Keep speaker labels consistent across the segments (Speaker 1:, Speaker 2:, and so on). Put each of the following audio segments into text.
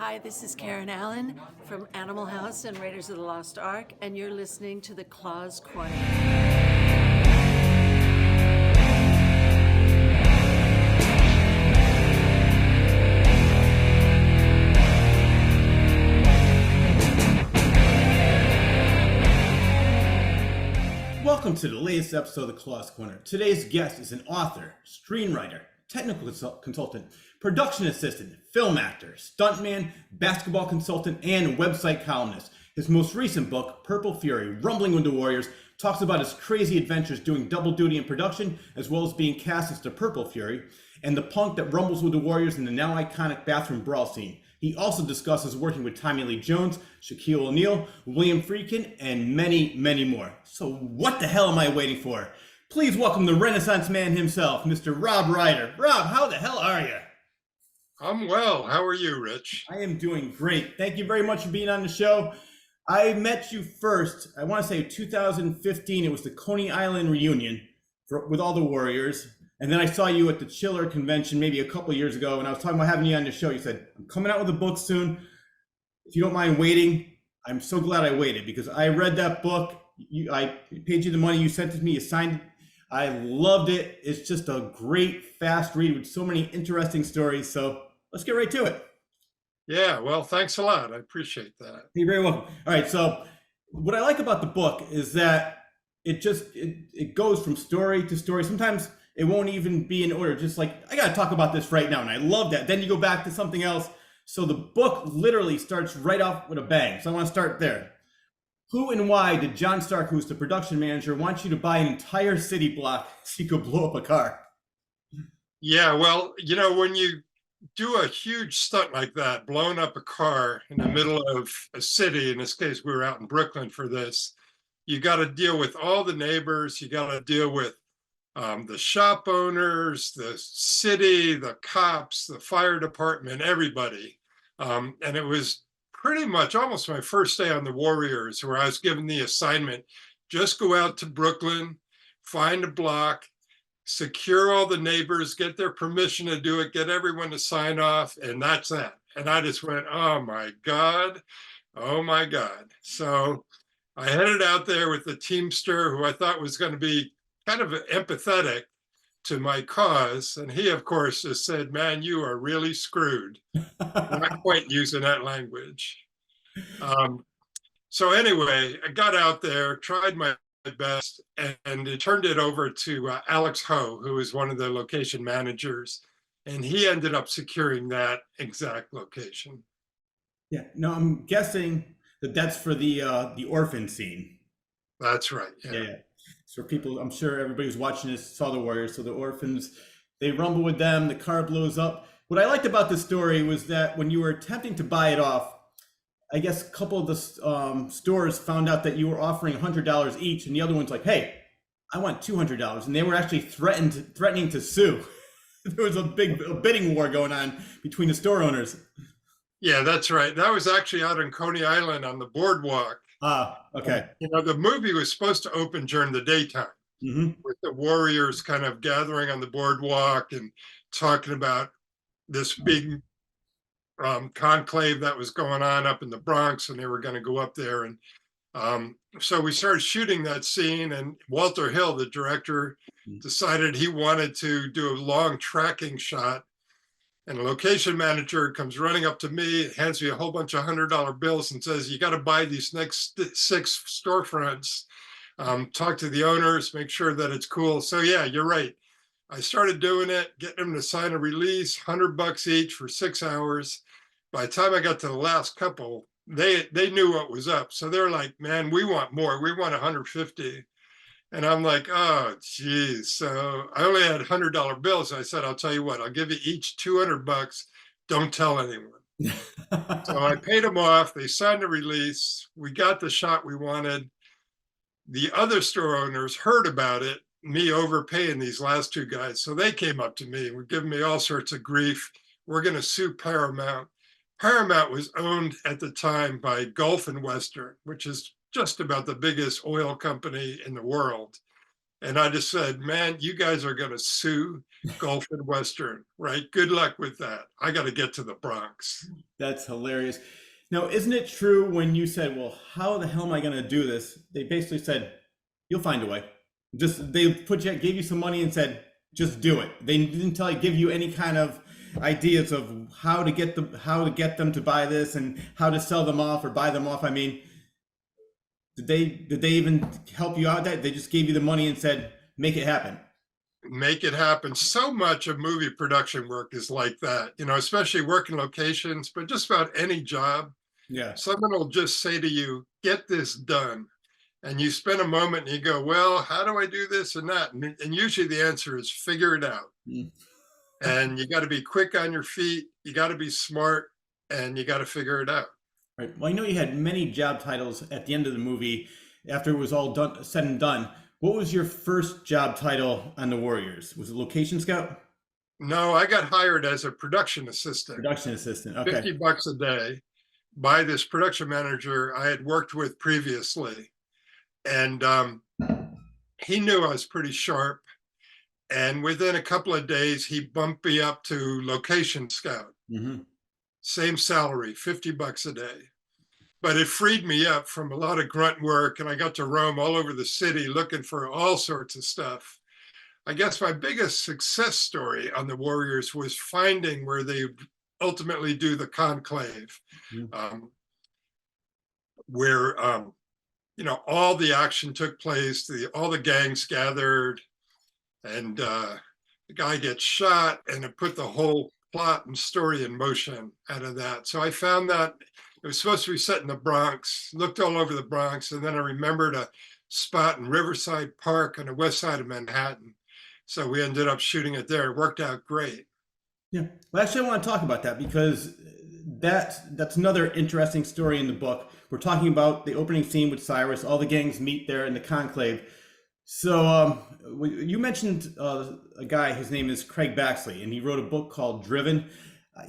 Speaker 1: Hi, this is Karen Allen from Animal House and Raiders of the Lost Ark, and you're listening to the Claws Corner.
Speaker 2: Welcome to the latest episode of the Claws Corner. Today's guest is an author, screenwriter, technical consultant, production assistant, film actor, stuntman, basketball consultant, and website columnist. His most recent book, Purple Fury, Rumbling with the Warriors, talks about his crazy adventures doing double duty in production, as well as being cast as the Purple Fury, and the punk that rumbles with the Warriors in the now iconic bathroom brawl scene. He also discusses working with Tommy Lee Jones, Shaquille O'Neal, William Friedkin, and many, many more. So what the hell am I waiting for? Please welcome the Renaissance man himself, Mr. Rob Ryder. Rob, how the hell are you?
Speaker 3: I'm well. How are you, Rich?
Speaker 2: I am doing great. Thank you very much for being on the show. I met you first, I want to say 2015. It was the Coney Island reunion with all the Warriors. And then I saw you at the Chiller convention maybe a couple of years ago, and I was talking about having you on the show. You said, I'm coming out with a book soon. If you don't mind waiting, I'm so glad I waited because I read that book. I paid you the money, you sent it to me, you signed it. I loved it. It's just a great, fast read with so many interesting stories. So let's get right to it.
Speaker 3: Yeah, well, thanks a lot. I appreciate that.
Speaker 2: You're very welcome. All right, so what I like about the book is that it goes from story to story. Sometimes it won't even be in order, just like, I got to talk about this right now. And I love that. Then you go back to something else. So the book literally starts right off with a bang. So I want to start there. Who and why did John Stark, who's the production manager, want you to buy an entire city block so you could blow up a car?
Speaker 3: Yeah, well, when you do a huge stunt like that, blowing up a car in the middle of a city, in this case, we were out in Brooklyn for this, you got to deal with all the neighbors. You got to deal with the shop owners, the city, the cops, the fire department, everybody. And it was pretty much almost my first day on the Warriors, where I was given the assignment, just go out to Brooklyn, find a block, secure all the neighbors, get their permission to do it, get everyone to sign off, and that's that. And I just went, oh my God. So I headed out there with the Teamster, who I thought was going to be kind of empathetic to my cause. And he, of course, just said, man, you are really screwed. Not quite using that language. So anyway, I got out there, tried my best, and it turned it over to Alex Ho, who is one of the location managers. And he ended up securing that exact location.
Speaker 2: Yeah, no, I'm guessing that that's for the orphan scene.
Speaker 3: That's right.
Speaker 2: Yeah. So people, I'm sure everybody who's watching this saw the Warriors. So the orphans, they rumble with them, the car blows up. What I liked about this story was that when you were attempting to buy it off, I guess a couple of the stores found out that you were offering $100 each, and the other one's like, hey, I want $200. And they were actually threatening to sue. There was a bidding war going on between the store owners.
Speaker 3: Yeah, that's right. That was actually out on Coney Island on the boardwalk.
Speaker 2: Okay.
Speaker 3: The movie was supposed to open during the daytime, with the Warriors kind of gathering on the boardwalk and talking about this big conclave that was going on up in the Bronx, and they were going to go up there. And so we started shooting that scene, and Walter Hill, the director, decided he wanted to do a long tracking shot. And the location manager comes running up to me, hands me a whole bunch of $100 bills and says, you got to buy these next 6 storefronts, talk to the owners, make sure that it's cool. So yeah, you're right. I started doing it, getting them to sign a release, $100 each for 6 hours. By the time I got to the last couple, they knew what was up. So they're like, man, we want more. We want 150. And I'm like, oh, geez. So I only had $100 bills. I said, I'll tell you what, I'll give you each $200. Don't tell anyone. So I paid them off. They signed a release. We got the shot we wanted. The other store owners heard about it, me overpaying these last 2 guys. So they came up to me and were giving me all sorts of grief. We're going to sue Paramount. Paramount was owned at the time by Gulf and Western, which is just about the biggest oil company in the world. And I just said, man, you guys are going to sue Gulf and Western, right? Good luck with that. I got to get to the Bronx.
Speaker 2: That's hilarious. Now, isn't it true when you said, well, how the hell am I going to do this? They basically said, you'll find a way. Just they gave you some money and said, just do it. They didn't give you any kind of ideas of how to get them to buy this and how to sell them off or buy them off. I mean, did they even help you out? That they just gave you the money and said, make it happen.
Speaker 3: Make it happen. So much of movie production work is like that, especially working locations, but just about any job.
Speaker 2: Yeah.
Speaker 3: Someone will just say to you, get this done. And you spend a moment and you go, well, how do I do this and that? And usually the answer is figure it out. And you got to be quick on your feet. You got to be smart and you got to figure it out.
Speaker 2: Right. Well, I know you had many job titles at the end of the movie after it was all done, said and done. What was your first job title on the Warriors? Was it location scout?
Speaker 3: No, I got hired as a production assistant.
Speaker 2: Production assistant. Okay.
Speaker 3: $50 a day by this production manager I had worked with previously. And he knew I was pretty sharp. And within a couple of days, he bumped me up to location scout.
Speaker 2: Mm-hmm.
Speaker 3: Same salary, $50 a day. But it freed me up from a lot of grunt work, and I got to roam all over the city looking for all sorts of stuff. I guess my biggest success story on the Warriors was finding where they ultimately do the conclave, where all the action took place, all the gangs gathered, and the guy gets shot, and it put the whole plot and story in motion out of that. So I found that it was supposed to be set in the Bronx, looked all over the Bronx, and then I remembered a spot in Riverside Park on the west side of Manhattan. So we ended up shooting it there. It worked out great.
Speaker 2: Yeah. Well, actually, I want to talk about that because that's another interesting story in the book. We're talking about the opening scene with Cyrus. All the gangs meet there in the conclave. So you mentioned a guy, his name is Craig Baxley, and he wrote a book called Driven.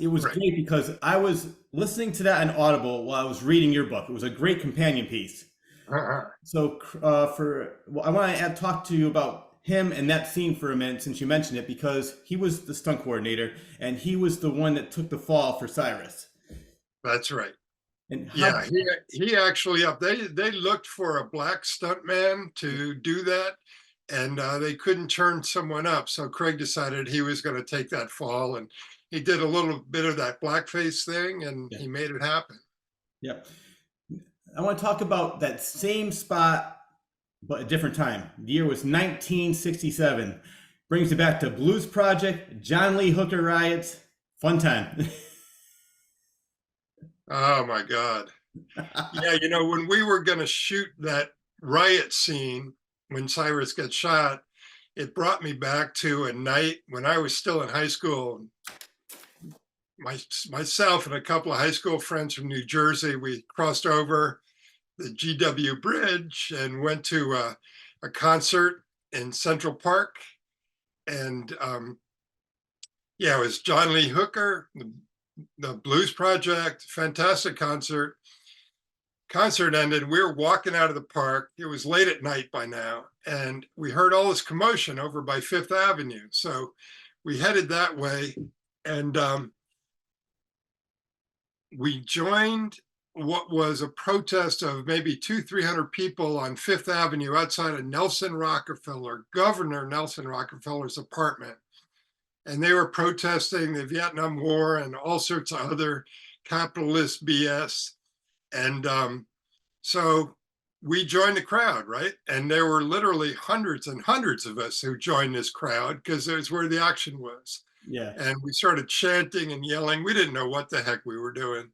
Speaker 2: It was great because I was listening to that on Audible while I was reading your book. It was a great companion piece. So I want to talk to you about him and that scene for a minute since you mentioned it, because he was the stunt coordinator and he was the one that took the fall for Cyrus.
Speaker 3: That's right. And he actually they looked for a black stuntman to do that, and they couldn't turn someone up. So Craig decided he was going to take that fall, and he did a little bit of that blackface thing, and he made it happen.
Speaker 2: Yeah. I want to talk about that same spot, but a different time. The year was 1967. Brings you back to Blues Project, John Lee Hooker riots. Fun time.
Speaker 3: Oh my God. Yeah, when we were going to shoot that riot scene when Cyrus got shot, it brought me back to a night when I was still in high school. Myself and a couple of high school friends from New Jersey, we crossed over the GW Bridge and went to a concert in Central Park. And it was John Lee Hooker, the Blues Project, fantastic concert. Concert ended. We were walking out of the park. It was late at night by now, and we heard all this commotion over by Fifth Avenue. So we headed that way, and we joined what was a protest of maybe 200-300 people on Fifth Avenue outside of Governor Nelson Rockefeller's apartment. And they were protesting the Vietnam War and all sorts of other capitalist BS. And so we joined the crowd, right? And there were literally hundreds and hundreds of us who joined this crowd because it was where the action was.
Speaker 2: Yeah.
Speaker 3: And we started chanting and yelling. We didn't know what the heck we were doing.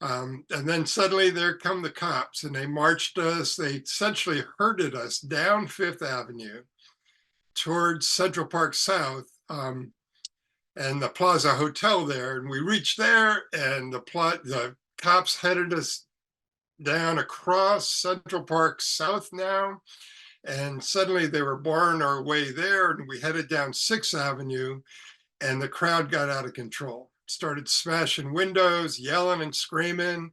Speaker 3: And then suddenly there come the cops, and they marched us. They essentially herded us down Fifth Avenue towards Central Park South. And the Plaza Hotel there, and we reached there, and the cops headed us down across Central Park South now, and suddenly they were barring our way there, and we headed down 6th Avenue, and the crowd got out of control, started smashing windows, yelling and screaming,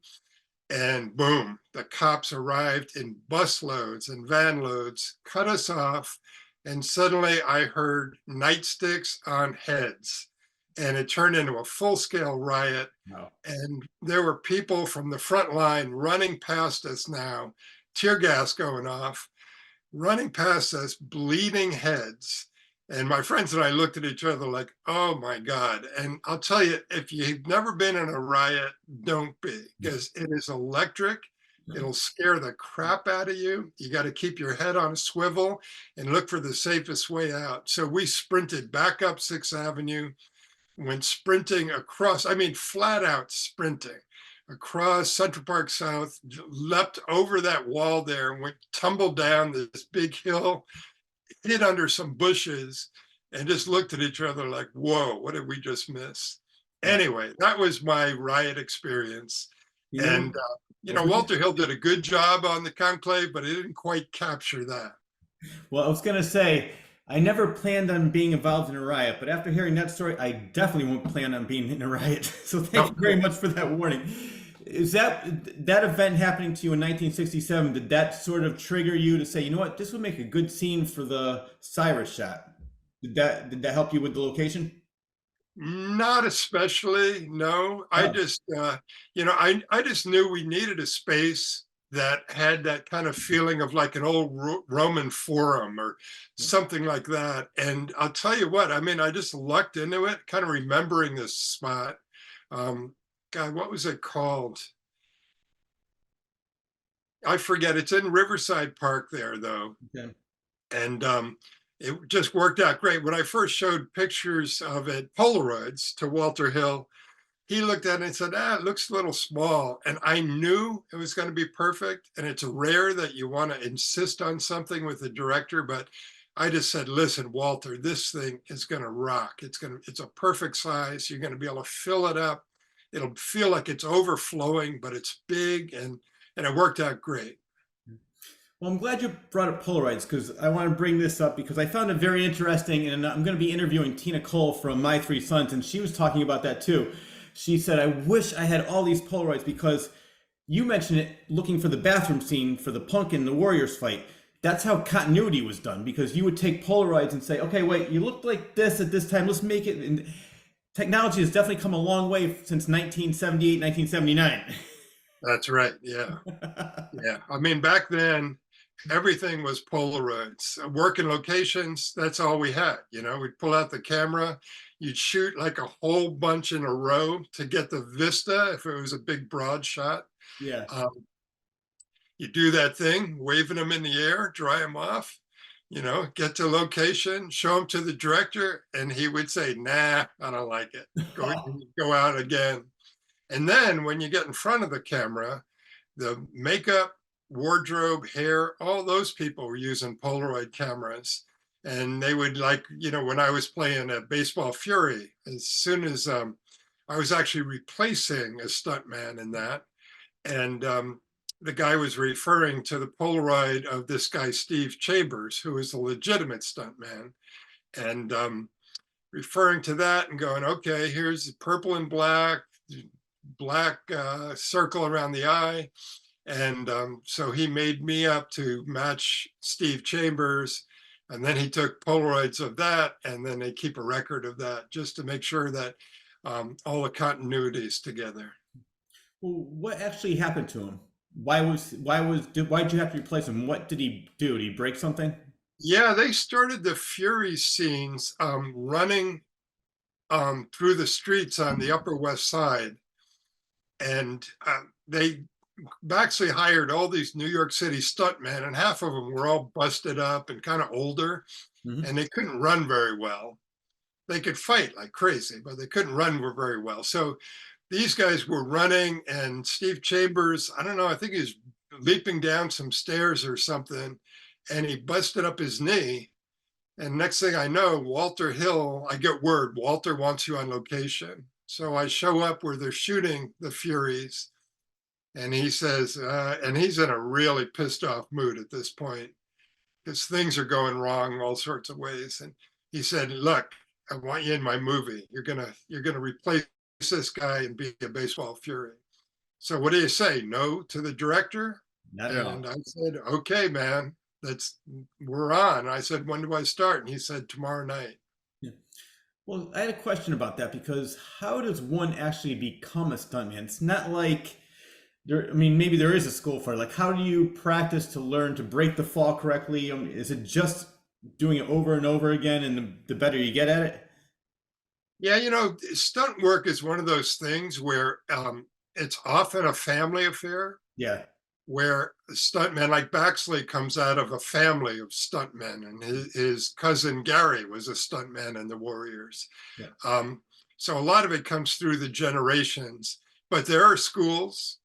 Speaker 3: and boom, the cops arrived in bus loads and van loads, cut us off, and suddenly I heard nightsticks on heads, and it turned into a full-scale riot.
Speaker 2: No.
Speaker 3: And there were people from the front line running past us now, tear gas going off, running past us, bleeding heads. And my friends and I looked at each other like, oh my God. And I'll tell you, if you've never been in a riot, don't be, because it is electric. It'll scare the crap out of you. You got to keep your head on a swivel and look for the safest way out. So we sprinted back up 6th Avenue, went sprinting across, I mean, flat out sprinting across Central Park South, leapt over that wall there, went tumbled down this big hill, hid under some bushes, and just looked at each other like, whoa, what did we just miss? Anyway, that was my riot experience.
Speaker 2: You know,
Speaker 3: And, Walter Hill did a good job on the conclave, but it didn't quite capture that.
Speaker 2: well, I was going to say, I never planned on being involved in a riot, but after hearing that story, I definitely won't plan on being in a riot. So thank you very much for that warning. Is that event happening to you in 1967? Did that sort of trigger you to say, you know what, this would make a good scene for the Cyrus shot? Did that help you with the location?
Speaker 3: Not especially, no. I
Speaker 2: Oh,
Speaker 3: just, I just knew we needed a space that had that kind of feeling of like an old Roman forum or something like that. And I'll tell you what, I mean, I just lucked into it, kind of remembering this spot. God, what was it called? I forget. It's in Riverside Park there, though.
Speaker 2: okay.
Speaker 3: And it just worked out great. When I first showed pictures of it, Polaroids, to Walter Hill, he looked at it and said, it looks a little small. And I knew it was going to be perfect. And it's rare that you want to insist on something with the director, but I just said, listen, Walter, this thing is going to rock. It's a perfect size. You're going to be able to fill it up. It'll feel like it's overflowing, but it's big, and it worked out great.
Speaker 2: Well, I'm glad you brought up Polaroids because I want to bring this up because I found it very interesting, and I'm going to be interviewing Tina Cole from My Three Sons, and she was talking about that too. She said, I wish I had all these Polaroids because you mentioned it looking for the bathroom scene for the Punk and the Warriors fight. That's how continuity was done, because you would take Polaroids and say, okay, wait, you looked like this at this time, let's make it. And technology has definitely come a long way since 1978, 1979.
Speaker 3: That's right. Yeah. Yeah. I mean, back then, everything was Polaroids. Working locations, that's all we had. We'd pull out the camera, you'd shoot like a whole bunch in a row to get the vista if it was a big broad shot.
Speaker 2: Yeah.
Speaker 3: You do that thing, waving them in the air, dry them off, get to location, show them to the director, and he would say, nah, I don't like it. Go out again. And then when you get in front of the camera, the makeup, wardrobe, hair, all those people were using Polaroid cameras. And they would, like, when I was playing a Baseball Fury, as soon as I was actually replacing a stuntman in that, and the guy was referring to the Polaroid of this guy, Steve Chambers, who was a legitimate stuntman, and referring to that and going, okay, here's purple and black circle around the eye. And so he made me up to match Steve Chambers. And then he took Polaroids of that, and then they keep a record of that just to make sure that all the continuity is together.
Speaker 2: Well, what actually happened to him? Why did you have to replace him? What did he do? Did he break something?
Speaker 3: Yeah, they started the Fury scenes running through the streets on the Upper West Side. And they actually hired all these New York City stuntmen, and half of them were all busted up and kind of older, and they couldn't run very well. They could fight like crazy, but they couldn't run very well. So these guys were running, and Steve Chambers, I don't know, I think he was leaping down some stairs or something, and he busted up his knee. And next thing I know, Walter Hill, I get word, Walter wants you on location. So I show up where they're shooting the Furies, and he says, and he's in a really pissed off mood at this point because things are going wrong all sorts of ways. And he said, look, I want you in my movie. You're gonna replace this guy and be a Baseball Fury. So what do you say? No to the director?
Speaker 2: Not at all.
Speaker 3: And I said, okay, man, we're on. I said, when do I start? And he said, tomorrow night.
Speaker 2: Yeah. Well, I had a question about that because how does one actually become a stuntman? It's not like there, I mean, maybe there is a school for it. Like, how do you practice to learn to break the fall correctly? Is it just doing it over and over again, and the better you get at it?
Speaker 3: Yeah, stunt work is one of those things where it's often a family affair,
Speaker 2: Yeah.
Speaker 3: where stuntmen like Baxley comes out of a family of stuntmen, and his cousin Gary was a stuntman in the Warriors.
Speaker 2: Yeah.
Speaker 3: So a lot of it comes through the generations, but there are schools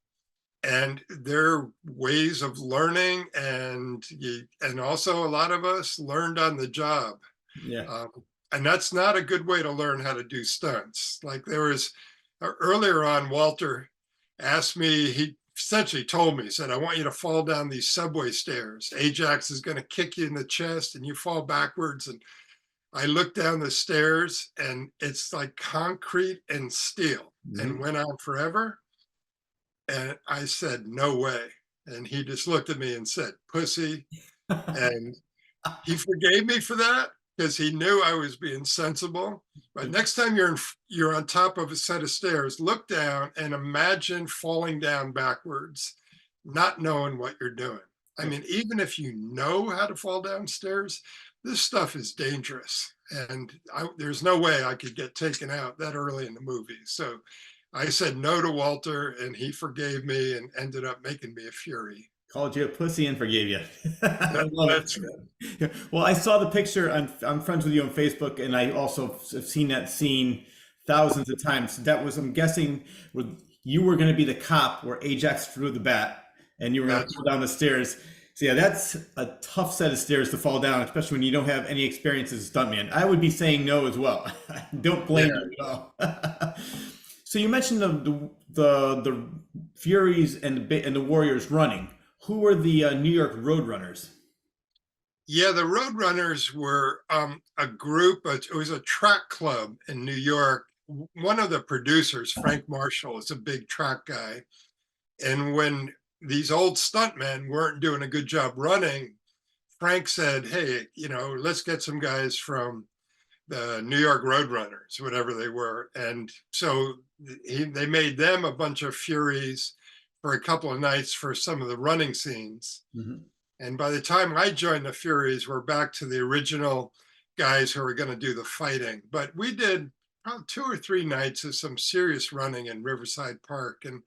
Speaker 3: and there are ways of learning, and also a lot of us learned on the job.
Speaker 2: Yeah.
Speaker 3: And that's not a good way to learn how to do stunts. Like there was earlier on, Walter asked me, he essentially told me, he said, I want you to fall down these subway stairs. Ajax is going to kick you in the chest and you fall backwards. And I looked down the stairs and it's like concrete and steel, and went on forever. And I said, no way. And he just looked at me and said, pussy. And he forgave me for that because he knew I was being sensible. But next time you're on top of a set of stairs, look down and imagine falling down backwards, not knowing what you're doing. I mean, even if you know how to fall downstairs, this stuff is dangerous. And there's no way I could get taken out that early in the movie. So I said no to Walter, and he forgave me and ended up making me a Fury.
Speaker 2: Called you a pussy and forgave you. I love it. Right. Well, I saw the picture. I'm friends with you on Facebook, and I also have seen that scene thousands of times. That was, I'm guessing, you were going to be the cop where Ajax threw the bat, and you were going to fall down the stairs. So yeah, that's a tough set of stairs to fall down, especially when you don't have any experience as a stuntman. I would be saying no as well. Don't blame you at all. So you mentioned the Furies and the Warriors running. Who were the New York Roadrunners?
Speaker 3: Yeah, the Roadrunners were a group. It was a track club in New York. One of the producers, Frank Marshall, is a big track guy. And when these old stuntmen weren't doing a good job running, Frank said, hey, let's get some guys from the New York Roadrunners, whatever they were. And so they made them a bunch of Furies for a couple of nights for some of the running scenes. And by the time I joined the Furies, we're back to the original guys who were going to do the fighting. But we did probably 2 or 3 nights of some serious running in Riverside Park. And,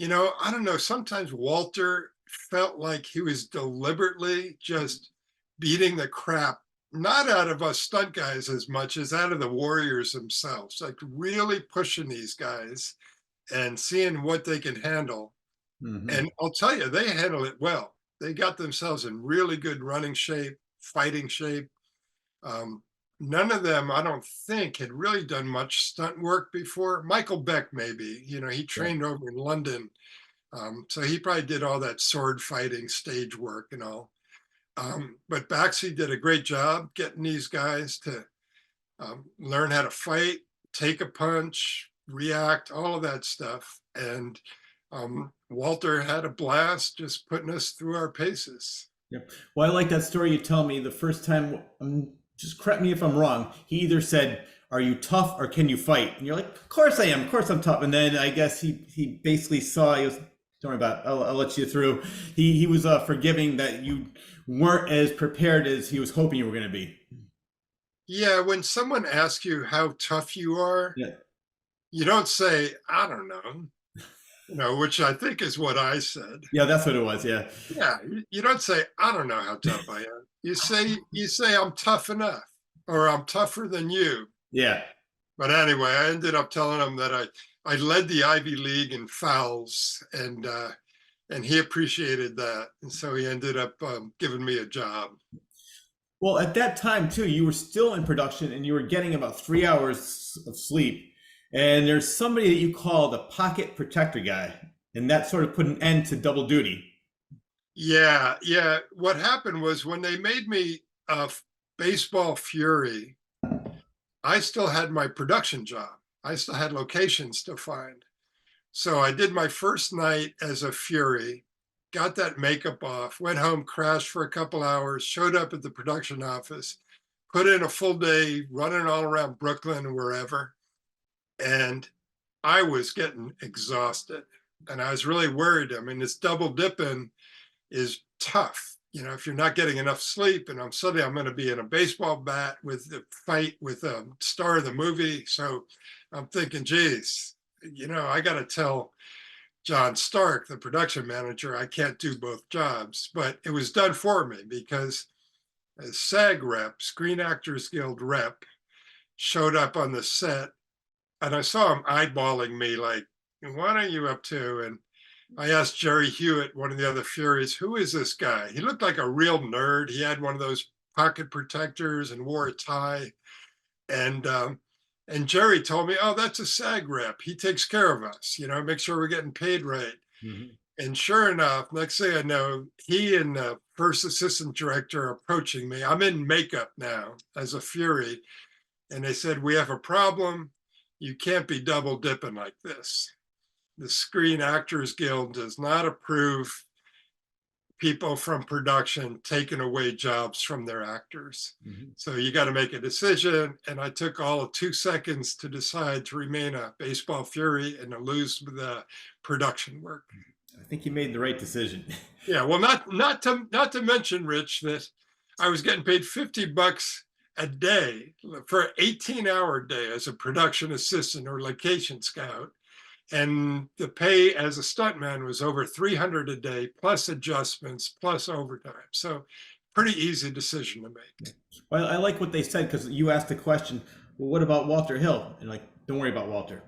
Speaker 3: I don't know, sometimes Walter felt like he was deliberately just beating the crap, not out of us stunt guys as much as out of the Warriors themselves, like really pushing these guys and seeing what they can handle. And I'll tell you, they handle it well. They got themselves in really good running shape, fighting shape. None of them, I don't think, had really done much stunt work before. Michael Beck, maybe, he trained over in London. So he probably did all that sword fighting, stage work and all. But Baxi did a great job getting these guys to learn how to fight, take a punch, react, all of that stuff. And Walter had a blast just putting us through our paces.
Speaker 2: Yep. Well, I like that story you tell me the first time. Just correct me if I'm wrong. He either said, are you tough or can you fight? And you're like, of course I am. Of course I'm tough. And then I guess he basically saw, he was, don't worry about it. I'll let you through. He was forgiving that you weren't as prepared as he was hoping you were going to be.
Speaker 3: Yeah, when someone asks you how tough you are, you don't say, I don't know, which I think is what I said.
Speaker 2: Yeah, that's what it was. Yeah.
Speaker 3: Yeah, you don't say, I don't know how tough I am. You say I'm tough enough, or I'm tougher than you.
Speaker 2: Yeah.
Speaker 3: But anyway, I ended up telling him that I led the Ivy League in fouls, and he appreciated that, and so he ended up giving me a job.
Speaker 2: Well, at that time too, you were still in production, and you were getting about 3 hours of sleep. And there's somebody that you call the pocket protector guy, and that sort of put an end to double duty.
Speaker 3: Yeah. What happened was when they made me a baseball Fury, I still had my production job. I still had locations to find. So I did my first night as a Fury, got that makeup off, went home, crashed for a couple hours, showed up at the production office, put in a full day running all around Brooklyn and wherever. And I was getting exhausted and I was really worried. I mean, this double dipping is tough. You know, if you're not getting enough sleep and I'm going to be in a baseball bat with the fight with a star of the movie. So I'm thinking, geez, you know, I got to tell John Stark, the production manager, I can't do both jobs. But it was done for me because a SAG rep, Screen Actors Guild rep, showed up on the set and I saw him eyeballing me like, what are you up to? And I asked Jerry Hewitt, one of the other Furies, who is this guy? He looked like a real nerd. He had one of those pocket protectors and wore a tie. And Jerry told me, oh, that's a SAG rep. He takes care of us, you know, make sure we're getting paid right. Mm-hmm. And sure enough, next thing I know, he and the first assistant director are approaching me. I'm in makeup now as a Fury. And they said, we have a problem. You can't be double dipping like this. The Screen Actors Guild does not approve people from production taking away jobs from their actors. Mm-hmm. So you got to make a decision. And I took all of 2 seconds to decide to remain a baseball Fury and to lose the production work.
Speaker 2: I think you made the right decision.
Speaker 3: Yeah, well, not to mention, Rich, that I was getting paid $50 a day for an 18-hour day as a production assistant or location scout. And the pay as a stuntman was over $300 a day, plus adjustments, plus overtime. So pretty easy decision to make.
Speaker 2: Well, I like what they said, because you asked the question, well, what about Walter Hill? And like, don't worry about Walter.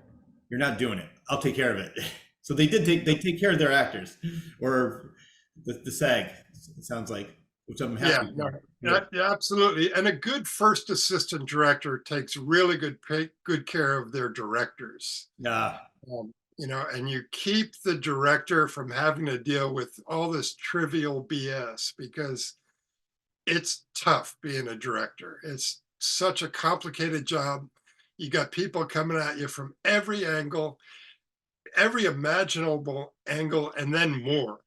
Speaker 2: You're not doing it. I'll take care of it. So they take care of their actors, or the SAG, it sounds like, which I'm happy for.
Speaker 3: Yeah, absolutely. And a good first assistant director takes really good care of their directors.
Speaker 2: Yeah.
Speaker 3: You know, and you keep the director from having to deal with all this trivial BS, because it's tough being a director. It's such a complicated job. You got people coming at you from every angle, every imaginable angle, and then more.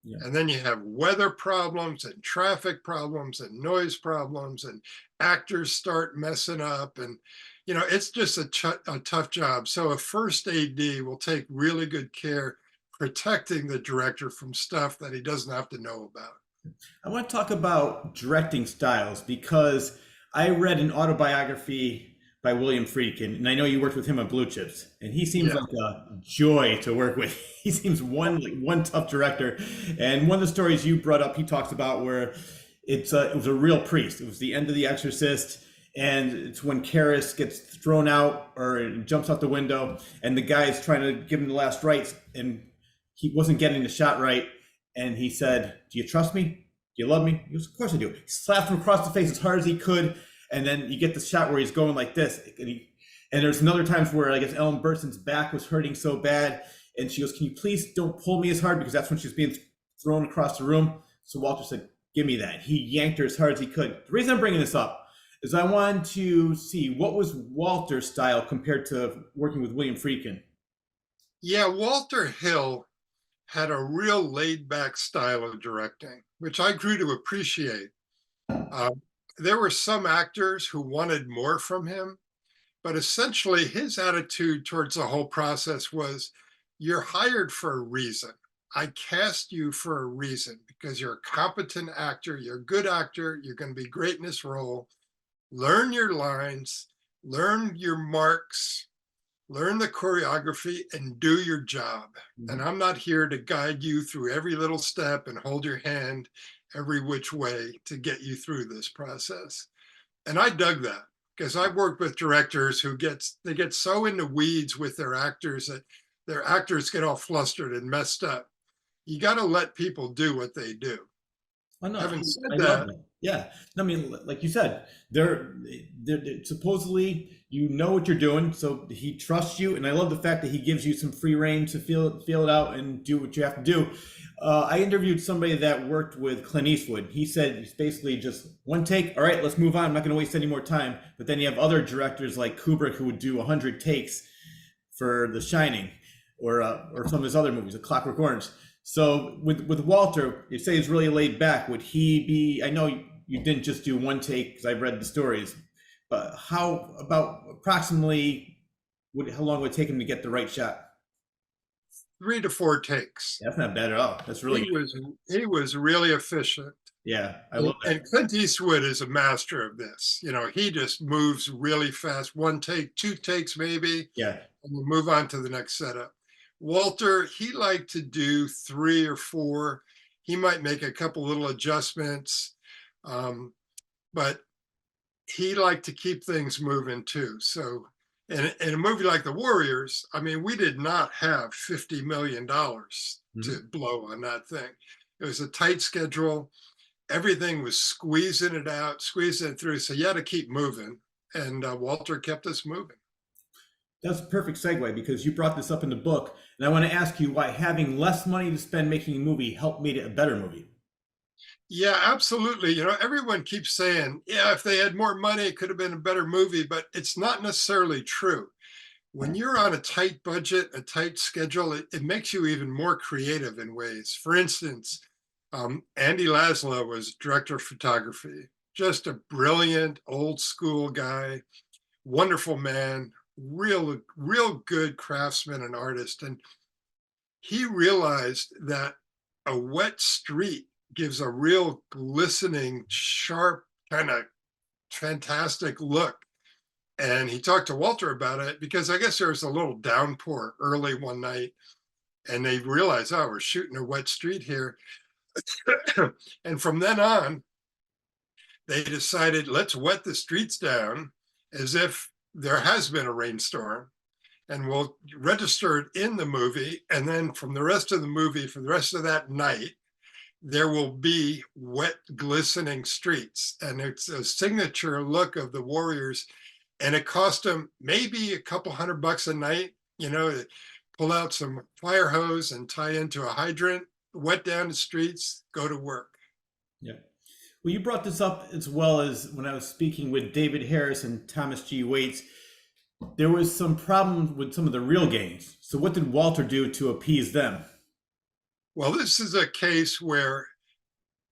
Speaker 3: Yeah. And then you have weather problems and traffic problems and noise problems, and actors start messing up, and you know, it's just a tough job. So a first AD will take really good care protecting the director from stuff that he doesn't have to know about.
Speaker 2: I want to talk about directing styles, because I read an autobiography by William Friedkin, and I know you worked with him on Blue Chips, and he seems like a joy to work with. He seems one tough director. And one of the stories you brought up, he talks about where it was a real priest. It was the end of The Exorcist, and it's when Karras gets thrown out or jumps out the window, and the guy's trying to give him the last rites, and he wasn't getting the shot right. And he said, "Do you trust me? Do you love me?" He goes, "Of course I do." He slapped him across the face as hard as he could. And then you get the shot where he's going like this. And there's another times where I guess Ellen Burstyn's back was hurting so bad. And she goes, "Can you please don't pull me as hard?" Because that's when she's being thrown across the room. So Walter said, "Give me that." He yanked her as hard as he could. The reason I'm bringing this up is I wanted to see what was Walter's style compared to working with William Friedkin.
Speaker 3: Yeah, Walter Hill had a real laid back style of directing, which I grew to appreciate. There were some actors who wanted more from him, but essentially his attitude towards the whole process was, you're hired for a reason. I cast you for a reason, because you're a competent actor, you're a good actor, you're going to be great in this role. Learn your lines, learn your marks, learn the choreography, and do your job. Mm-hmm. And I'm not here to guide you through every little step and hold your hand every which way to get you through this process. And I dug that, because I've worked with directors who get so in the weeds with their actors that their actors get all flustered and messed up. You got to let people do what they do. Having said that,
Speaker 2: yeah, I mean, like you said, they're supposedly, you know what you're doing, so he trusts you, and I love the fact that he gives you some free reign to feel it out and do what you have to do. I interviewed somebody that worked with Clint Eastwood. He said it's basically just one take. All right, let's move on. I'm not going to waste any more time. But then you have other directors like Kubrick who would do 100 takes for The Shining. or some of his other movies, A Clockwork Orange. So with Walter, you say he's really laid back. Would he be? I know you didn't just do one take because I've read the stories, but how about approximately? How long would it take him to get the right shot?
Speaker 3: 3 to 4 takes.
Speaker 2: That's not bad at all. That's really good.
Speaker 3: He was really efficient.
Speaker 2: Yeah, I love that.
Speaker 3: And Clint Eastwood is a master of this. You know, he just moves really fast. 1 take, 2 takes maybe,
Speaker 2: Yeah,
Speaker 3: and you move on to the next setup. Walter, he liked to do 3 or 4. He might make a couple little adjustments, but he liked to keep things moving too. So in a movie like The Warriors, I mean, we did not have $50 million to blow on that thing. It was a tight schedule. Everything was squeezing it out, squeezing it through. So you had to keep moving. And Walter kept us moving.
Speaker 2: that's a perfect segue because you brought this up in the book, and I want to ask you why having less money to spend making a movie helped make it a better movie.
Speaker 3: Yeah, absolutely. You know, everyone keeps saying, yeah, if they had more money, it could have been a better movie, but it's not necessarily true. When you're on a tight budget, a tight schedule, it makes you even more creative in ways. For instance, Andy Laszlo was director of photography, just a brilliant old school guy, wonderful man, real good craftsman and artist. And he realized that a wet street gives a real glistening, sharp, kind of fantastic look. And he talked to Walter about it because I guess there was a little downpour early one night and they realized, oh, we're shooting a wet street here. And from then on, they decided, let's wet the streets down as if there has been a rainstorm, and we'll register it in the movie. And then from the rest of the movie, for the rest of that night, there will be wet, glistening streets. And it's a signature look of the Warriors. And it cost them maybe a couple $100 a night, you know, to pull out some fire hose and tie into a hydrant, wet down the streets, go to work.
Speaker 2: Yeah. Well, you brought this up as well as when I was speaking with David Harris and Thomas G. Waits. There was some problem with some of the real gangs. So what did Walter do to appease them?
Speaker 3: Well, this is a case where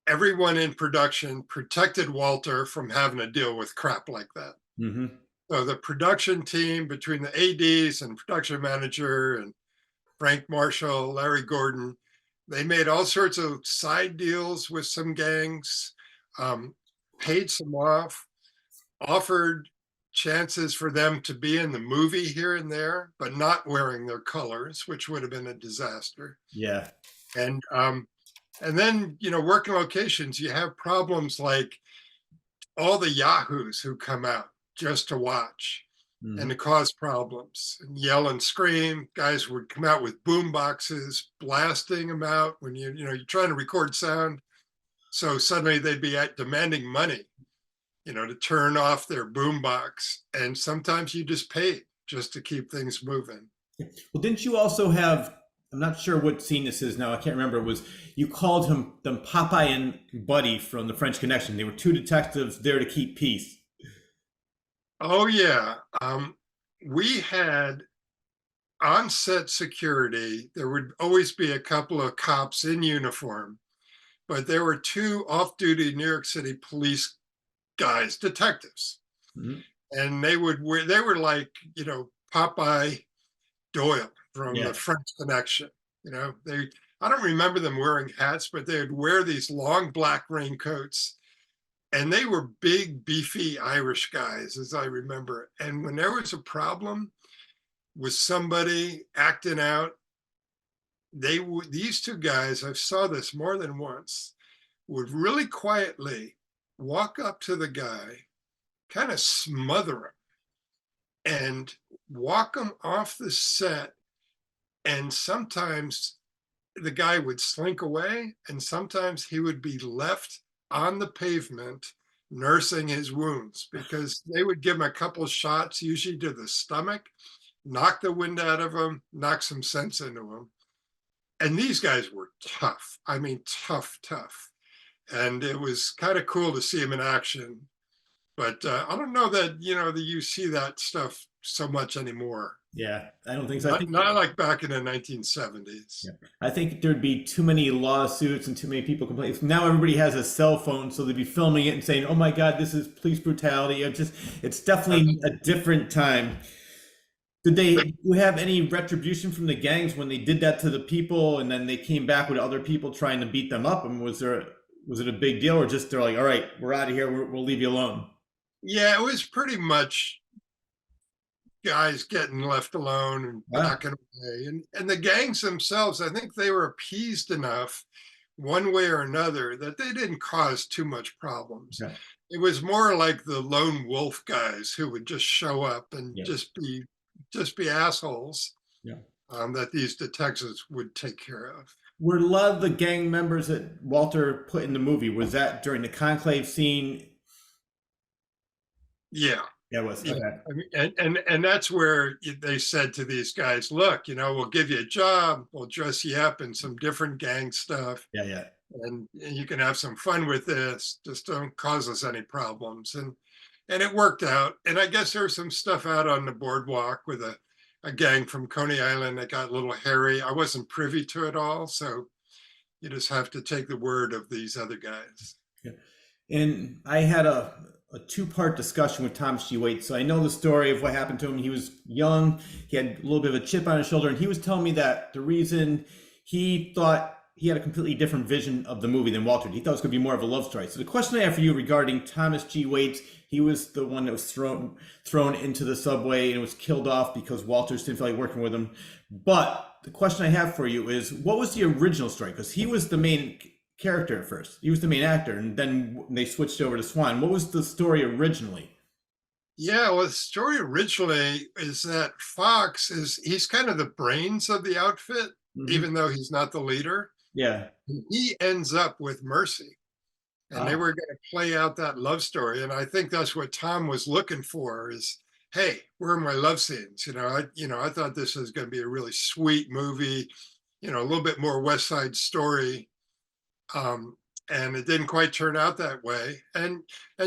Speaker 3: everyone in production protected Walter from having to deal with crap like that.
Speaker 2: Mm-hmm.
Speaker 3: So the production team between the ADs and production manager and Frank Marshall, Larry Gordon, they made all sorts of side deals with some gangs, paid some off, offered chances for them to be in the movie here and there, but not wearing their colors, which would have been a disaster.
Speaker 2: Yeah.
Speaker 3: And then, you know, working locations, you have problems like all the yahoos who come out just to watch and to cause problems and yell and scream. Guys would come out with boom boxes, blasting them out when you're trying to record sound. So suddenly they'd be demanding money, you know, to turn off their boom box. And sometimes you just paid just to keep things moving.
Speaker 2: Well, didn't you also have, I'm not sure what scene this is now, I can't remember, it was you called them Popeye and Buddy from The French Connection. They were two detectives there to keep peace.
Speaker 3: Oh, yeah. We had on-set security. There would always be a couple of cops in uniform, but there were 2 off-duty New York City police guys, detectives. Mm-hmm. And they were like, you know, Popeye Doyle from The French Connection. You know, I don't remember them wearing hats, but they would wear these long black raincoats. And they were big, beefy Irish guys, as I remember. And when there was a problem with somebody acting out, these 2 guys, I saw this more than once, would really quietly walk up to the guy, kind of smother him, and walk him off the set. And sometimes the guy would slink away, and sometimes he would be left on the pavement nursing his wounds, because they would give him a couple of shots, usually to the stomach, knock the wind out of him, knock some sense into him. And these guys were tough. I mean, tough. And it was kind of cool to see him in action. But I don't know that, you know, that you see that stuff so much anymore.
Speaker 2: Yeah, I don't think so. I think
Speaker 3: Not like back in the 1970s.
Speaker 2: yeah. I think there'd be too many lawsuits and too many people complaining. Now everybody has a cell phone, so they'd be filming it and saying, "Oh my God, this is police brutality." It's definitely a different time. Did they have any retribution from the gangs when they did that to the people, and then they came back with other people trying to beat them up? And was it a big deal, or just they're like, "All right, we're out of here. We'll leave you alone"?
Speaker 3: Yeah, it was pretty much guys getting left alone and backing away. And the gangs themselves, I think they were appeased enough one way or another that they didn't cause too much problems.
Speaker 2: Okay.
Speaker 3: It was more like the lone wolf guys who would just show up and
Speaker 2: Yeah.
Speaker 3: just be assholes.
Speaker 2: Yeah.
Speaker 3: That these detectives would take care of.
Speaker 2: Were a lot of the gang members that Walter put in the movie, was that during the conclave scene?
Speaker 3: Yeah.
Speaker 2: Yeah, it was.
Speaker 3: Yeah.
Speaker 2: Okay.
Speaker 3: I mean, and that's where they said to these guys, look, we'll give you a job, we'll dress you up in some different gang stuff,
Speaker 2: Yeah, yeah.
Speaker 3: and you can have some fun with this. Just don't cause us any problems. And it worked out. And I guess there was some stuff out on the boardwalk with a gang from Coney Island that got a little hairy. I wasn't privy to it all, so you just have to take the word of these other guys.
Speaker 2: Yeah. And I had a two-part discussion with Thomas G. Waite. So I know the story of what happened to him. He was young. He had a little bit of a chip on his shoulder. And he was telling me that the reason he thought he had a completely different vision of the movie than Walter did. He thought it was going to be more of a love story. So the question I have for you regarding Thomas G. Waite, he was the one that was thrown into the subway and was killed off because Walter didn't feel like working with him. But the question I have for you is, what was the original story? Because he was the main character at first. He was the main actor, and then they switched over to Swan. What was the story originally?
Speaker 3: Yeah, well, the story originally is that he's kind of the brains of the outfit, even though he's not the leader.
Speaker 2: Yeah.
Speaker 3: And he ends up with Mercy. And they were going to play out that love story. And I think that's what Tom was looking for is, hey, where are my love scenes? I thought this was going to be a really sweet movie, a little bit more West Side Story. And it didn't quite turn out that way. And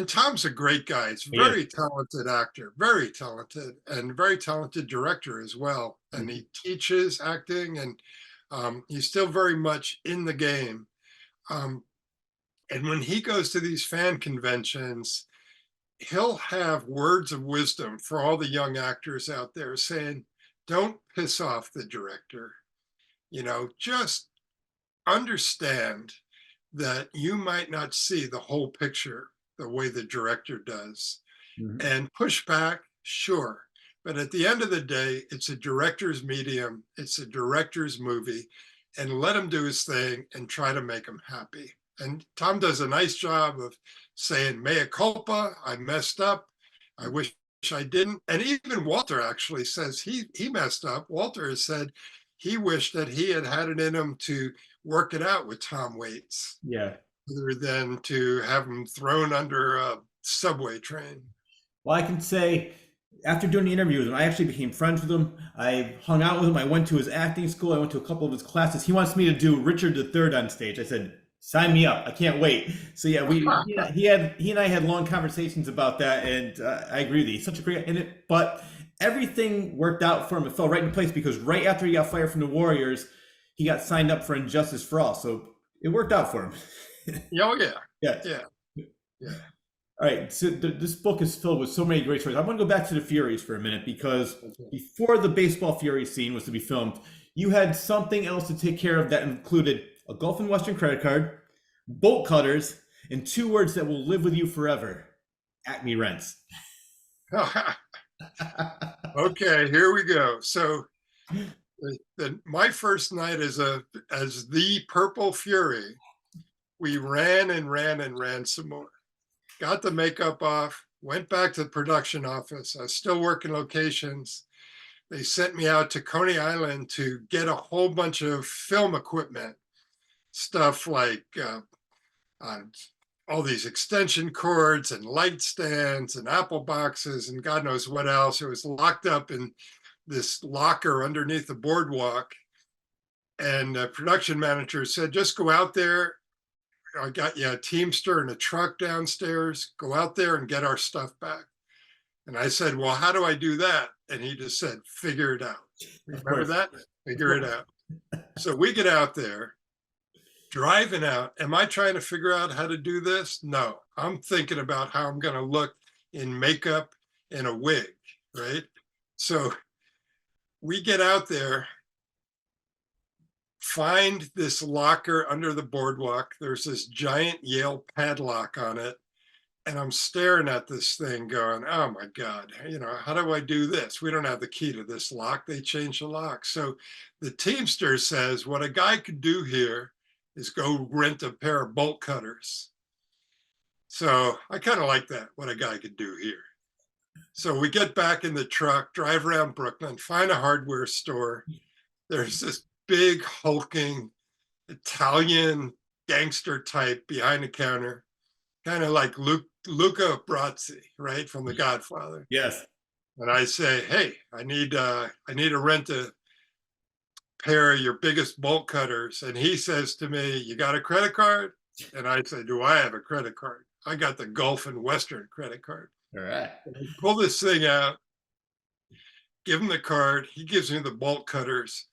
Speaker 3: Tom's a great guy. He's a very talented actor, very talented, and very talented director as well. And he teaches acting, and he's still very much in the game. And when he goes to these fan conventions, he'll have words of wisdom for all the young actors out there saying, don't piss off the director. Just understand that you might not see the whole picture the way the director does. And push back, sure. But at the end of the day, it's a director's medium. It's a director's movie. And let him do his thing and try to make him happy. And Tom does a nice job of saying, mea culpa, I messed up. I wish I didn't. And even Walter actually says he messed up. Walter has said he wished that he had it in him to work it out with Tom Waits.
Speaker 2: Yeah.
Speaker 3: Rather than to have him thrown under a subway train.
Speaker 2: Well, I can say after doing the interview with him, I actually became friends with him. I hung out with him. I went to his acting school. I went to a couple of his classes. He wants me to do Richard III on stage. I said, sign me up. I can't wait. So yeah, he and I had long conversations about that, and I agree with you. He's such a great in it, but everything worked out for him. It fell right in place because right after he got fired from the Warriors, he got signed up for Injustice for All. So it worked out for him.
Speaker 3: Oh yeah.
Speaker 2: Yeah. All right, so this book is filled with so many great stories. I want to go back to the Furies for a minute because before the baseball Fury scene was to be filmed, you had something else to take care of that included a Gulf and Western credit card, bolt cutters, and 2 words that will live with you forever: Acme Rents.
Speaker 3: Okay, here we go. So my first night as the Purple Fury, we ran and ran and ran some more. Got the makeup off, went back to the production office. I was still working locations. They sent me out to Coney Island to get a whole bunch of film equipment, stuff like all these extension cords and light stands and Apple boxes and God knows what else. It was locked up in this locker underneath the boardwalk. And the production manager said, just go out there. I got you a Teamster and a truck downstairs. Go out there and get our stuff back. And I said, well, how do I do that? And he just said, figure it out. Remember that? Figure it out. So we get out there, driving out. Am I trying to figure out how to do this? No, I'm thinking about how I'm going to look in makeup and a wig, right? So we get out there, find this locker under the boardwalk. There's this giant Yale padlock on it. And I'm staring at this thing going, oh my God, how do I do this? We don't have the key to this lock. They changed the lock. So the Teamster says, what a guy could do here is go rent a pair of bolt cutters. So I kind of like that, what a guy could do here. So we get back in the truck, drive around Brooklyn, find a hardware store. There's this big hulking Italian gangster type behind the counter, kind of like Luca Brasi, right, from The Godfather.
Speaker 2: Yes.
Speaker 3: And I say, hey, I need to rent a pair of your biggest bolt cutters. And he says to me, you got a credit card? And I say, do I have a credit card? I got the Gulf and Western credit card.
Speaker 2: All right.
Speaker 3: Pull this thing out, give him the card. He gives me the bolt cutters.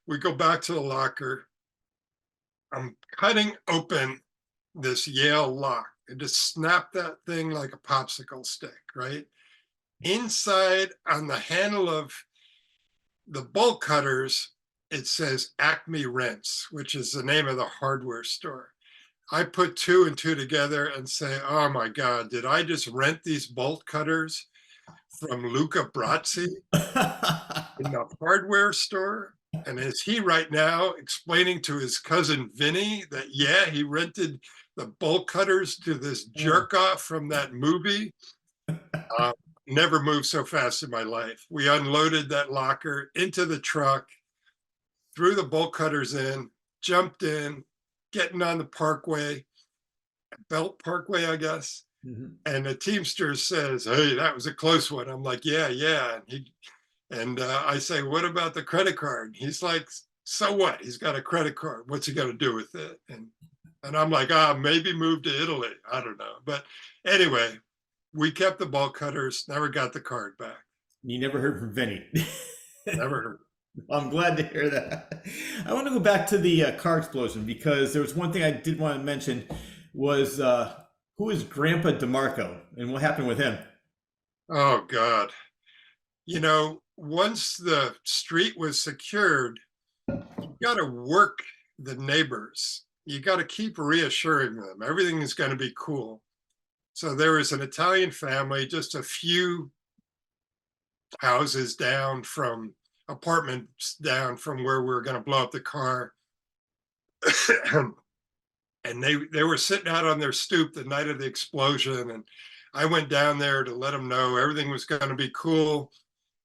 Speaker 3: We go back to the locker. I'm cutting open this Yale lock and just snap that thing like a popsicle stick, right? Inside on the handle of the bolt cutters, it says Acme Rents, which is the name of the hardware store. I put two and two together and say, oh my God, did I just rent these bolt cutters from Luca Brasi in the hardware store? And is he right now explaining to his cousin Vinny that, yeah, he rented the bolt cutters to this jerk off from that movie? Never moved so fast in my life. We unloaded that locker into the truck, threw the bolt cutters in, jumped in, getting on the parkway, Belt Parkway, I guess. Mm-hmm. And the Teamster says, hey, that was a close one. I'm like, yeah. And I say, what about the credit card? He's like, so what? He's got a credit card. What's he going to do with it? And I'm like, maybe move to Italy. I don't know. But anyway, we kept the bolt cutters, never got the card back.
Speaker 2: You never heard from Vinny.
Speaker 3: Never heard.
Speaker 2: I'm glad to hear that. I want to go back to the car explosion because there was one thing I did want to mention was who is Grandpa DeMarco and what happened with him?
Speaker 3: Oh, God. Once the street was secured, you got to work the neighbors. You got to keep reassuring them everything is going to be cool. So there was an Italian family, just a few houses down from apartments down from where we were going to blow up the car. And they were sitting out on their stoop the night of the explosion. And I went down there to let them know everything was going to be cool.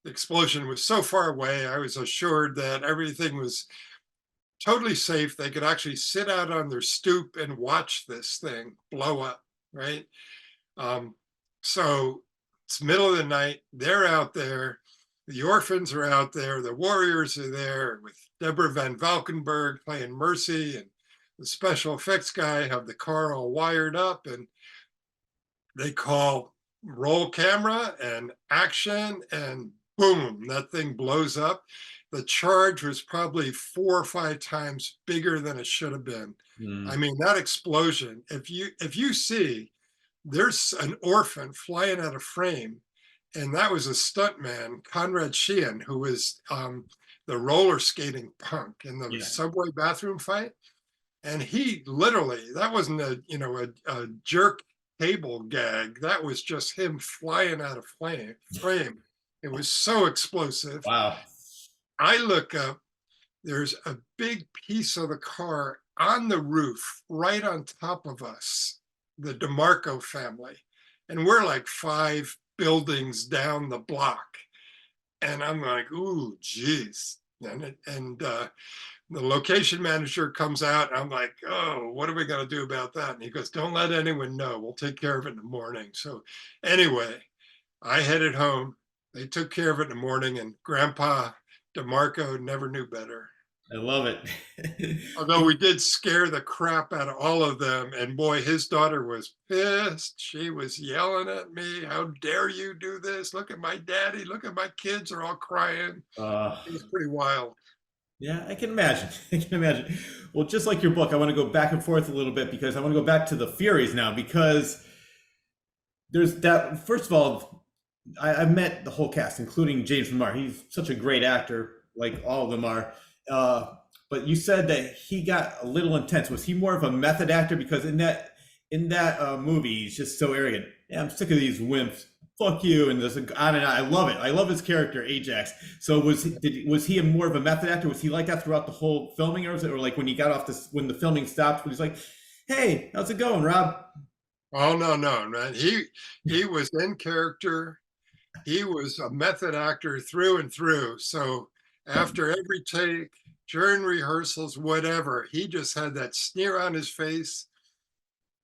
Speaker 3: The explosion was so far away. I was assured that everything was totally safe. They could actually sit out on their stoop and watch this thing blow up, right? So it's middle of the night. They're out there. The orphans are out there. The warriors are there with Deborah Van Valkenberg playing Mercy, and the special effects guy have the car all wired up, and they call roll camera and action, and boom, that thing blows up. The charge was probably 4 or 5 times bigger than it should have been. I mean, that explosion, if you see, there's an orphan flying out of frame, and that was a stuntman, Conrad Sheehan, who was the roller skating punk in the subway bathroom fight. And he literally, that wasn't a jerk cable gag. That was just him flying out of frame. It was so explosive.
Speaker 2: Wow.
Speaker 3: I look up, there's a big piece of the car on the roof right on top of us, the DeMarco family. And we're like 5 buildings down the block. And I'm like, ooh, geez. And the location manager comes out, and I'm like, oh, what are we going to do about that? And he goes, don't let anyone know. We'll take care of it in the morning. So anyway, I headed home. They took care of it in the morning, and Grandpa DeMarco never knew better.
Speaker 2: I love it.
Speaker 3: Although we did scare the crap out of all of them. And boy, his daughter was pissed. She was yelling at me, "How dare you do this? Look at my daddy. Look at my kids are all crying."
Speaker 2: Uh,
Speaker 3: It was pretty wild.
Speaker 2: yeah, I can imagine. I can imagine. Well, just like your book, I want to go back and forth a little bit because I want to go back to the Furies now because there's that. First of all, I've met the whole cast, including James Remar. He's such a great actor, like all of them are. Uh, but you said that he got a little intense. Was he more of a method actor? Because in that movie, he's just so arrogant. Yeah, I'm sick of these wimps. Fuck you, and there's on and on. I love it. I love his character, Ajax. So was he more of a method actor? Was he like that throughout the whole filming, or was it, or like when he got off this when the filming stopped, when he's like, "Hey, how's it going, Rob?"
Speaker 3: Oh no, no, man. He was in character. He was a method actor through and through. So after every take, during rehearsals, whatever, he just had that sneer on his face,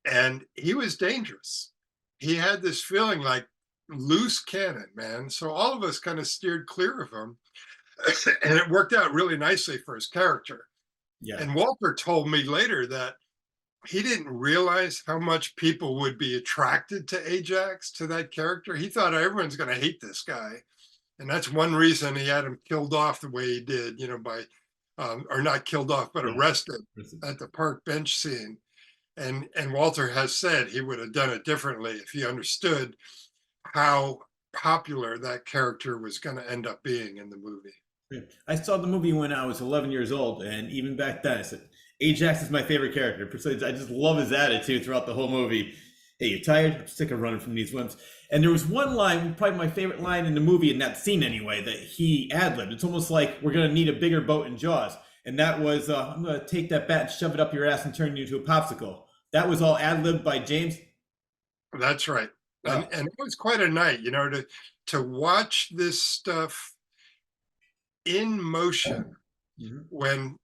Speaker 3: and he was dangerous. He had this feeling like loose cannon, man. So all of us kind of steered clear of him, and it worked out really nicely for his character.
Speaker 2: Yeah,
Speaker 3: And Walter told me later that he didn't realize how much people would be attracted to Ajax, to that character. He thought everyone's going to hate this guy. And that's one reason he had him killed off the way he did, by, or not killed off, but
Speaker 2: yeah.
Speaker 3: arrested at the park bench scene. And Walter has said he would have done it differently if he understood how popular that character was going to end up being in the movie.
Speaker 2: I saw the movie when I was 11 years old, and even back then, I said Ajax is my favorite character. I just love his attitude throughout the whole movie. Hey, you tired? I'm sick of running from these wimps. And there was one line, probably my favorite line in the movie, in that scene anyway, that he ad-libbed. It's almost like we're going to need a bigger boat in Jaws. And that was, I'm going to take that bat and shove it up your ass and turn you into a popsicle. That was all ad-libbed by James.
Speaker 3: That's right.
Speaker 2: Oh.
Speaker 3: And it was quite a night, to watch this stuff in motion
Speaker 2: Mhm.
Speaker 3: when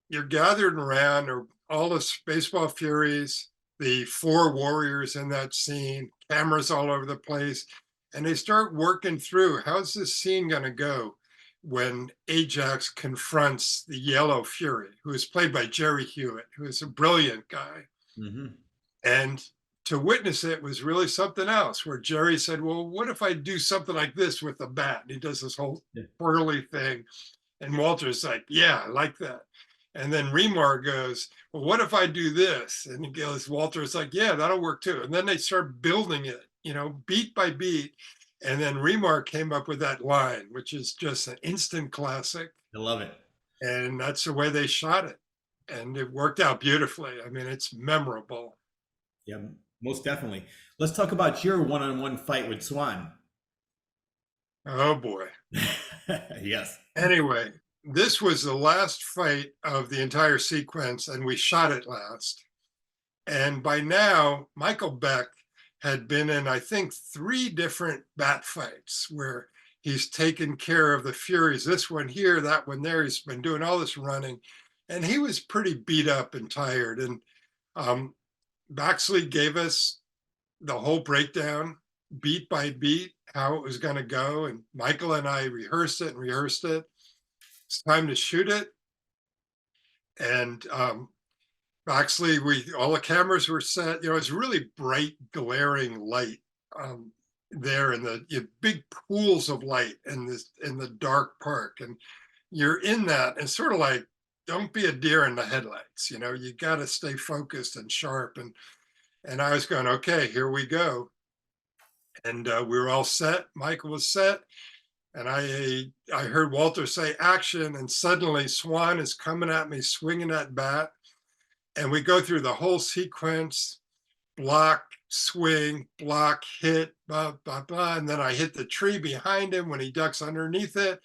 Speaker 3: you're gathered around, or all the baseball furies, the four warriors in that scene, cameras all over the place, and they start working through how's this scene going to go when Ajax confronts the Yellow Fury, who is played by Jerry Hewitt, who is a brilliant guy.
Speaker 2: Mhm.
Speaker 3: And to witness it was really something else, where Jerry said, "Well, what if I do something like this with the bat?" And he does this whole
Speaker 2: Yeah.
Speaker 3: twirly thing. And Walter's like, "Yeah, I like that." And then Remar goes, "Well, what if I do this?" And he goes, Walter's like, "Yeah, that'll work too." And then they start building it, beat by beat. And then Remar came up with that line, which is just an instant classic.
Speaker 2: I love it.
Speaker 3: And that's the way they shot it. And it worked out beautifully. I mean, it's memorable.
Speaker 2: Yeah, most definitely. Let's talk about your one-on-one fight with Swan.
Speaker 3: Oh boy.
Speaker 2: Yes.
Speaker 3: Anyway, this was the last fight of the entire sequence, and we shot it last. And by now, Michael Beck had been in, I think, 3 different bat fights where he's taken care of the Furies, this one here, that one there. He's been doing all this running, and he was pretty beat up and tired. And um, Baxley gave us the whole breakdown, beat by beat, how it was going to go. And Michael and I rehearsed it and rehearsed it. It's time to shoot it. And actually, all the cameras were set. It's really bright, glaring light there, in the big pools of light in the dark park, and you're in that, and sort of like, don't be a deer in the headlights. You got to stay focused and sharp. And I was going, okay, here we go. And we were all set. Michael was set. And I heard Walter say action, and suddenly Swan is coming at me, swinging that bat. And we go through the whole sequence, block, swing, block, hit, blah, blah, blah. And then I hit the tree behind him when he ducks underneath it.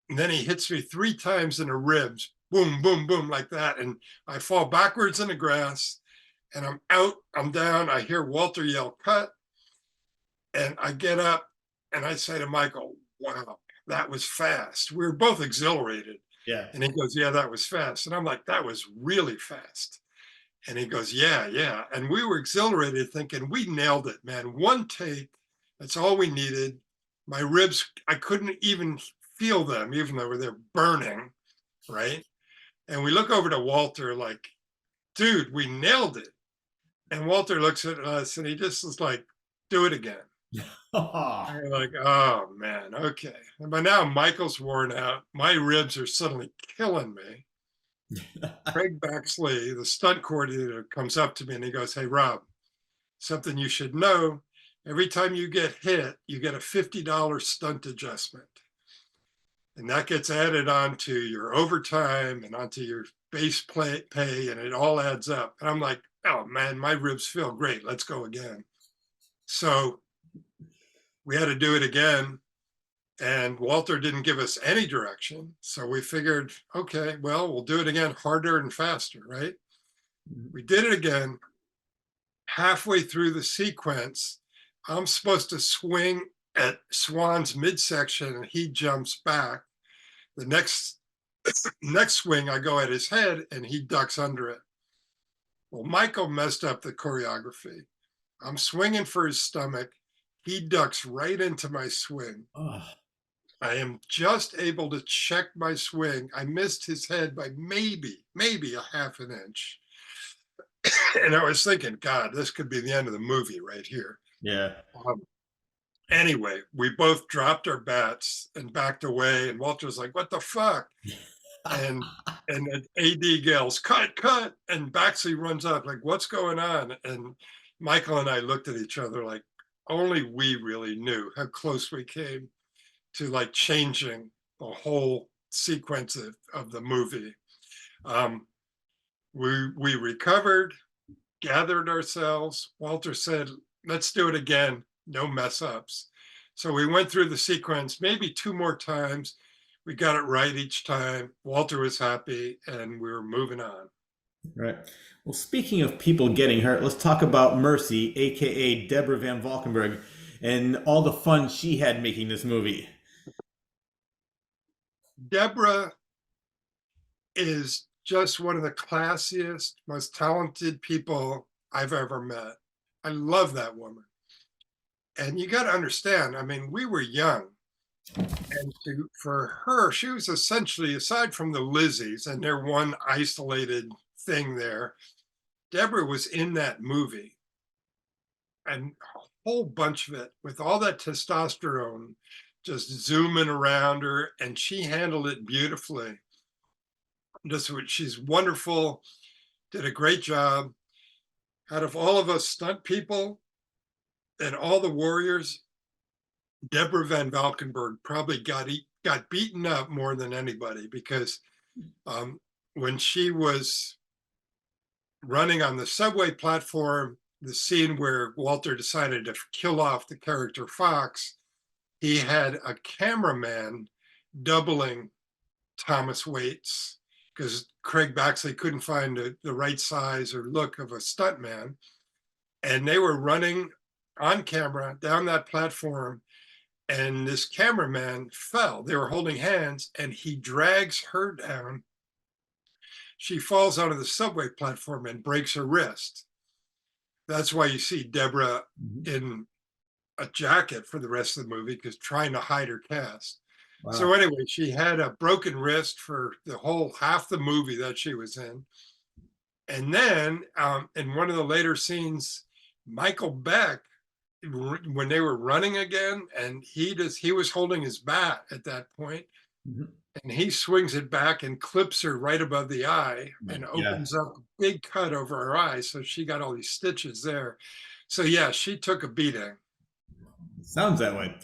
Speaker 3: And then he hits me 3 times in the ribs, boom, boom, boom, like that. And I fall backwards in the grass, and I'm out, I'm down. I hear Walter yell, cut. And I get up and I say to Michael, wow, that was fast. We were both exhilarated.
Speaker 2: Yeah.
Speaker 3: And he goes, yeah, that was fast. And I'm like, that was really fast. And he goes, yeah, yeah. And we were exhilarated, thinking, we nailed it, man. 1 take, that's all we needed. My ribs, I couldn't even feel them, even though they're burning, right? And we look over to Walter like, dude, we nailed it. And Walter looks at us and he just is like, do it again. And we're like, oh man, okay. And by now Michael's worn out. My ribs are suddenly killing me. Craig Baxley, the stunt coordinator, comes up to me and he goes, hey, Rob, something you should know. Every time you get hit, you get a $50 stunt adjustment. And that gets added onto your overtime and onto your base pay, and it all adds up. And I'm like, oh man, my ribs feel great. Let's go again. So we had to do it again. And Walter didn't give us any direction. So we figured, okay, well, we'll do it again harder and faster, right? We did it again. Halfway through the sequence, I'm supposed to swing at Swan's midsection and he jumps back. The next swing, I go at his head and he ducks under it. Well, Michael messed up the choreography. I'm swinging for his stomach. He ducks right into my swing. I am just able to check my swing. I missed his head by maybe a half an inch. And I was thinking, God, this could be the end of the movie right here.
Speaker 2: Yeah.
Speaker 3: Anyway, we both dropped our bats and backed away. And Walter was like, what the fuck? And AD yells, cut. And Baxley runs up like, what's going on? And Michael and I looked at each other like, only we really knew how close we came to like changing the whole sequence of the movie. We recovered, gathered ourselves. Walter said, let's do it again. No mess ups. So we went through the sequence maybe 2 more times. We got it right each time. Walter was happy and we were moving on.
Speaker 2: Right. Well, speaking of people getting hurt, let's talk about Mercy, aka Deborah Van Valkenberg, and all the fun she had making this movie.
Speaker 3: Deborah is just one of the classiest, most talented people I've ever met. I love that woman. And you got to understand, I mean, we were young. And for her, she was essentially, aside from the Lizzies and their one isolated thing there, Deborah was in that movie. And a whole bunch of it with all that testosterone just zooming around her. And she handled it beautifully. She's wonderful, did a great job. Out of all of us stunt people and all the warriors, Deborah Van Valkenberg probably got beaten up more than anybody, because when she was running on the subway platform, the scene where Walter decided to kill off the character Fox, he had a cameraman doubling Thomas Waits, because Craig Baxley couldn't find the right size or look of a stuntman. And they were running on camera down that platform, and this cameraman fell. They were holding hands, and he drags her down. She falls onto the subway platform and breaks her wrist. That's why you see Deborah in a jacket for the rest of the movie, because trying to hide her cast. Wow. So anyway, she had a broken wrist for the whole half the movie that she was in. And then in one of the later scenes, Michael Beck, when they were running again, and he was holding his bat at that point, and he swings it back and clips her right above the eye and opens up a big cut over her eye. So she got all these stitches there. So yeah, she took a beating.
Speaker 2: Sounds that way.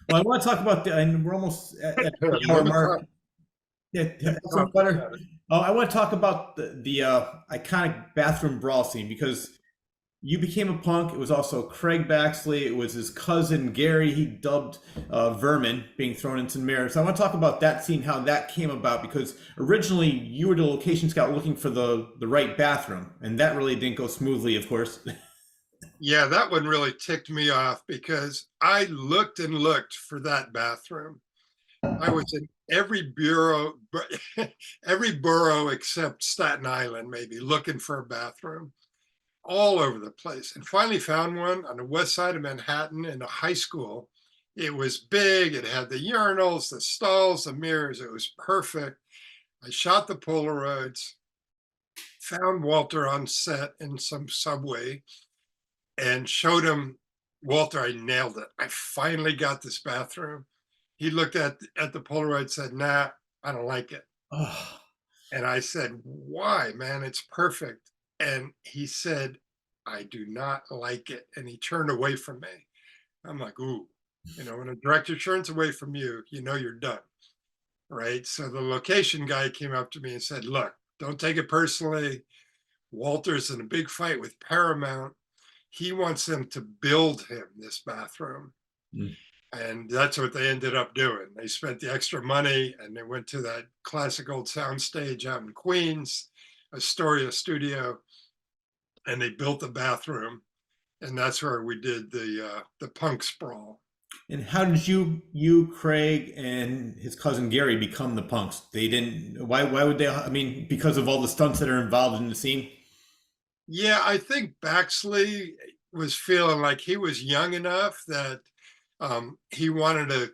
Speaker 2: Well, I want to talk about and we're almost at the hour mark. I want to talk about the iconic bathroom brawl scene, because you became a punk. It was also Craig Baxley. It was his cousin Gary. He dubbed Vermin being thrown into the mirror. So I want to talk about that scene, how that came about, because originally you were the location scout looking for the right bathroom, and that really didn't go smoothly, of course.
Speaker 3: Yeah, that one really ticked me off, because I looked and looked for that bathroom. I was in every borough except Staten Island, maybe, looking for a bathroom all over the place, and finally found one on the west side of Manhattan in a high school. It was big. It had the urinals, the stalls, the mirrors. It was perfect. I shot the Polaroids, found Walter on set in some subway, and showed him, Walter, I nailed it. I finally got this bathroom. He looked at the Polaroid, said, nah, I don't like it.
Speaker 2: Oh,
Speaker 3: And I said, why, man? It's perfect. And he said, I do not like it. And he turned away from me. I'm like, ooh, when a director turns away from you, you're done. Right. So the location guy came up to me and said, look, don't take it personally. Walter's in a big fight with Paramount. He wants them to build him this bathroom.
Speaker 2: mm.
Speaker 3: And that's what they ended up doing. They spent the extra money and they went to that classic old sound stage out in Queens, Astoria Studio, and they built the bathroom. And that's where we did the punk sprawl.
Speaker 2: And how did you, Craig, and his cousin Gary become the punks? They didn't. Why would they? I mean, because of all the stunts that are involved in the scene.
Speaker 3: Yeah, I think Baxley was feeling like he was young enough that he wanted to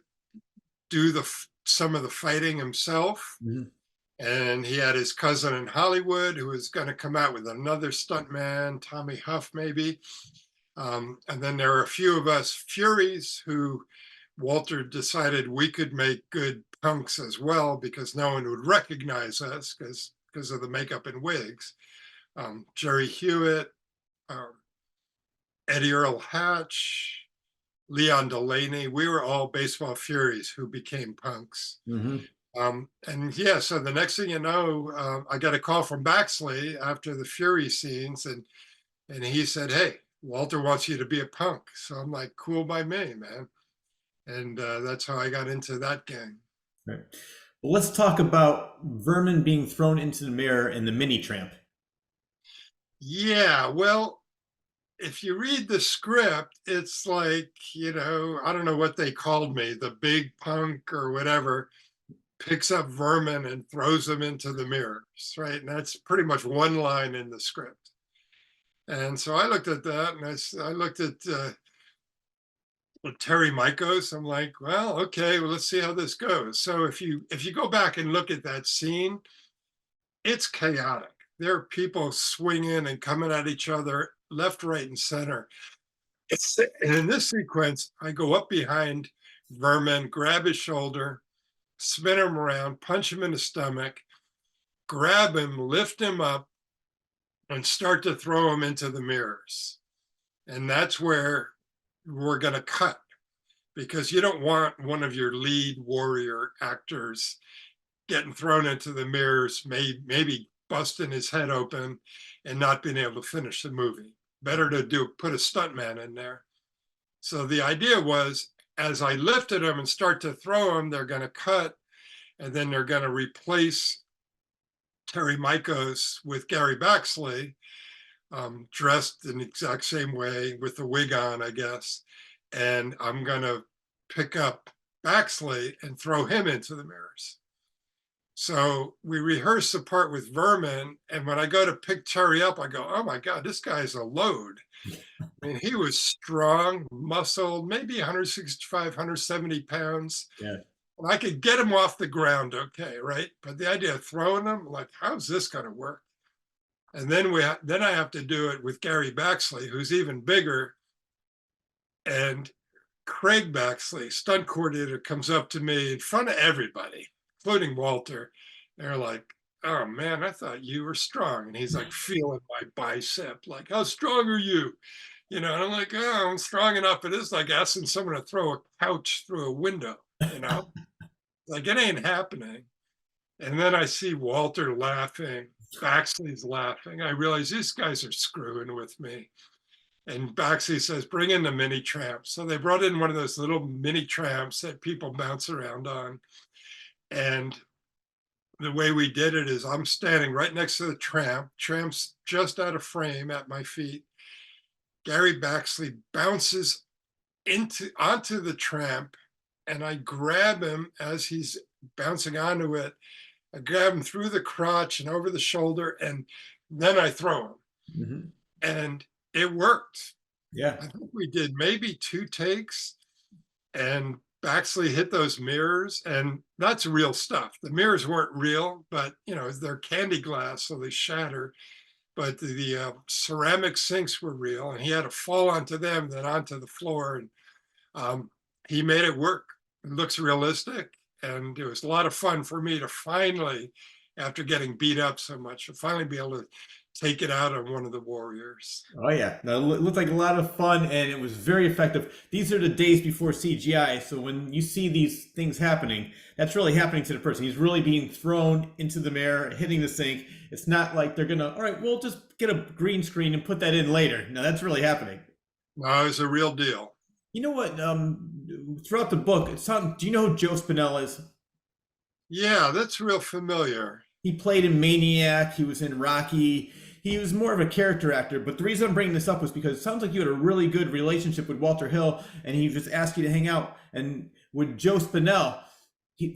Speaker 3: do some of the fighting himself.
Speaker 2: Mhm.
Speaker 3: And he had his cousin in Hollywood who was going to come out with another stuntman, Tommy Huff, maybe. And then there are a few of us Furies who Walter decided we could make good punks as well because no one would recognize us because of the makeup and wigs. Jerry Hewitt, um, Eddie Earl Hatch, Leon Delaney, we were all baseball Furies who became punks.
Speaker 2: Mm-hmm.
Speaker 3: And yeah, so the next thing you know, I got a call from Baxley after the Fury scenes, and he said, "Hey, Walter wants you to be a punk." So I'm like, "Cool by me, man." And that's how I got into that gang.
Speaker 2: Right. Well, let's talk about Vermin being thrown into the mirror in the mini tramp.
Speaker 3: Yeah, well, if you read the script, it's like, I don't know what they called me, the big punk or whatever, picks up Vermin and throws him into the mirrors, right? And that's pretty much one line in the script. And so I looked at that and I looked at Terry Mikos. I'm like, well, okay, well, let's see how this goes. So if you go back and look at that scene, it's chaotic. There are people swinging and coming at each other left, right, and center. And in this sequence, I go up behind Vermin, grab his shoulder, spin him around, punch him in the stomach, grab him, lift him up, and start to throw him into the mirrors. And that's where we're going to cut because you don't want one of your lead warrior actors getting thrown into the mirrors, maybe busting his head open and not being able to finish the movie. Better to put a stuntman in there. So the idea was, as I lifted him and start to throw him, they're going to cut, and then they're going to replace Terry Mikos with Gary Baxley, dressed in the exact same way with the wig on, I guess. And I'm going to pick up Baxley and throw him into the mirrors. So we rehearsed the part with Vermin, and when I go to pick Terry up, I go, oh my God, this guy's a load. I mean, he was strong, muscled, maybe 165, 170 pounds.
Speaker 2: Yeah.
Speaker 3: And I could get him off the ground, okay, right? But the idea of throwing him, like, how's this going to work? And then I have to do it with Gary Baxley, who's even bigger. And Craig Baxley, stunt coordinator, comes up to me in front of everybody, including Walter. They're like, oh man, I thought you were strong. And he's like feeling my bicep, like, how strong are you? And I'm like, oh, I'm strong enough. It is like asking someone to throw a couch through a window, like it ain't happening. And then I see Walter laughing, Baxley's laughing. I realize these guys are screwing with me. And Baxley says, bring in the mini tramp. So they brought in one of those little mini tramps that people bounce around on. And the way we did it is I'm standing right next to the tramp. Tramp's just out of frame at my feet. Gary Baxley bounces onto the tramp, and I grab him as he's bouncing onto it. I grab him through the crotch and over the shoulder, and then I throw him. Mm-hmm. And it worked.
Speaker 2: Yeah.
Speaker 3: I think we did maybe 2 takes, and Baxley hit those mirrors, and that's real stuff. The mirrors weren't real, but they're candy glass, so they shatter. But the ceramic sinks were real, and he had to fall onto them, then onto the floor, and he made it work. It looks realistic, and it was a lot of fun for me to finally, after getting beat up so much, to finally be able to take it out on one of the warriors.
Speaker 2: Oh yeah, no, it looked like a lot of fun, and it was very effective. These are the days before CGI, so when you see these things happening, that's really happening to the person. He's really being thrown into the mirror, hitting the sink. It's not like they're gonna, all right, we'll just get a green screen and put that in later. No, that's really happening.
Speaker 3: No, it was a real deal.
Speaker 2: You know what? Throughout the book, do you know who Joe Spinell is?
Speaker 3: Yeah, that's real familiar.
Speaker 2: He played in Maniac. He was in Rocky. He was more of a character actor. But the reason I'm bringing this up was because it sounds like you had a really good relationship with Walter Hill, and he just asked you to hang out. And with Joe Spinell,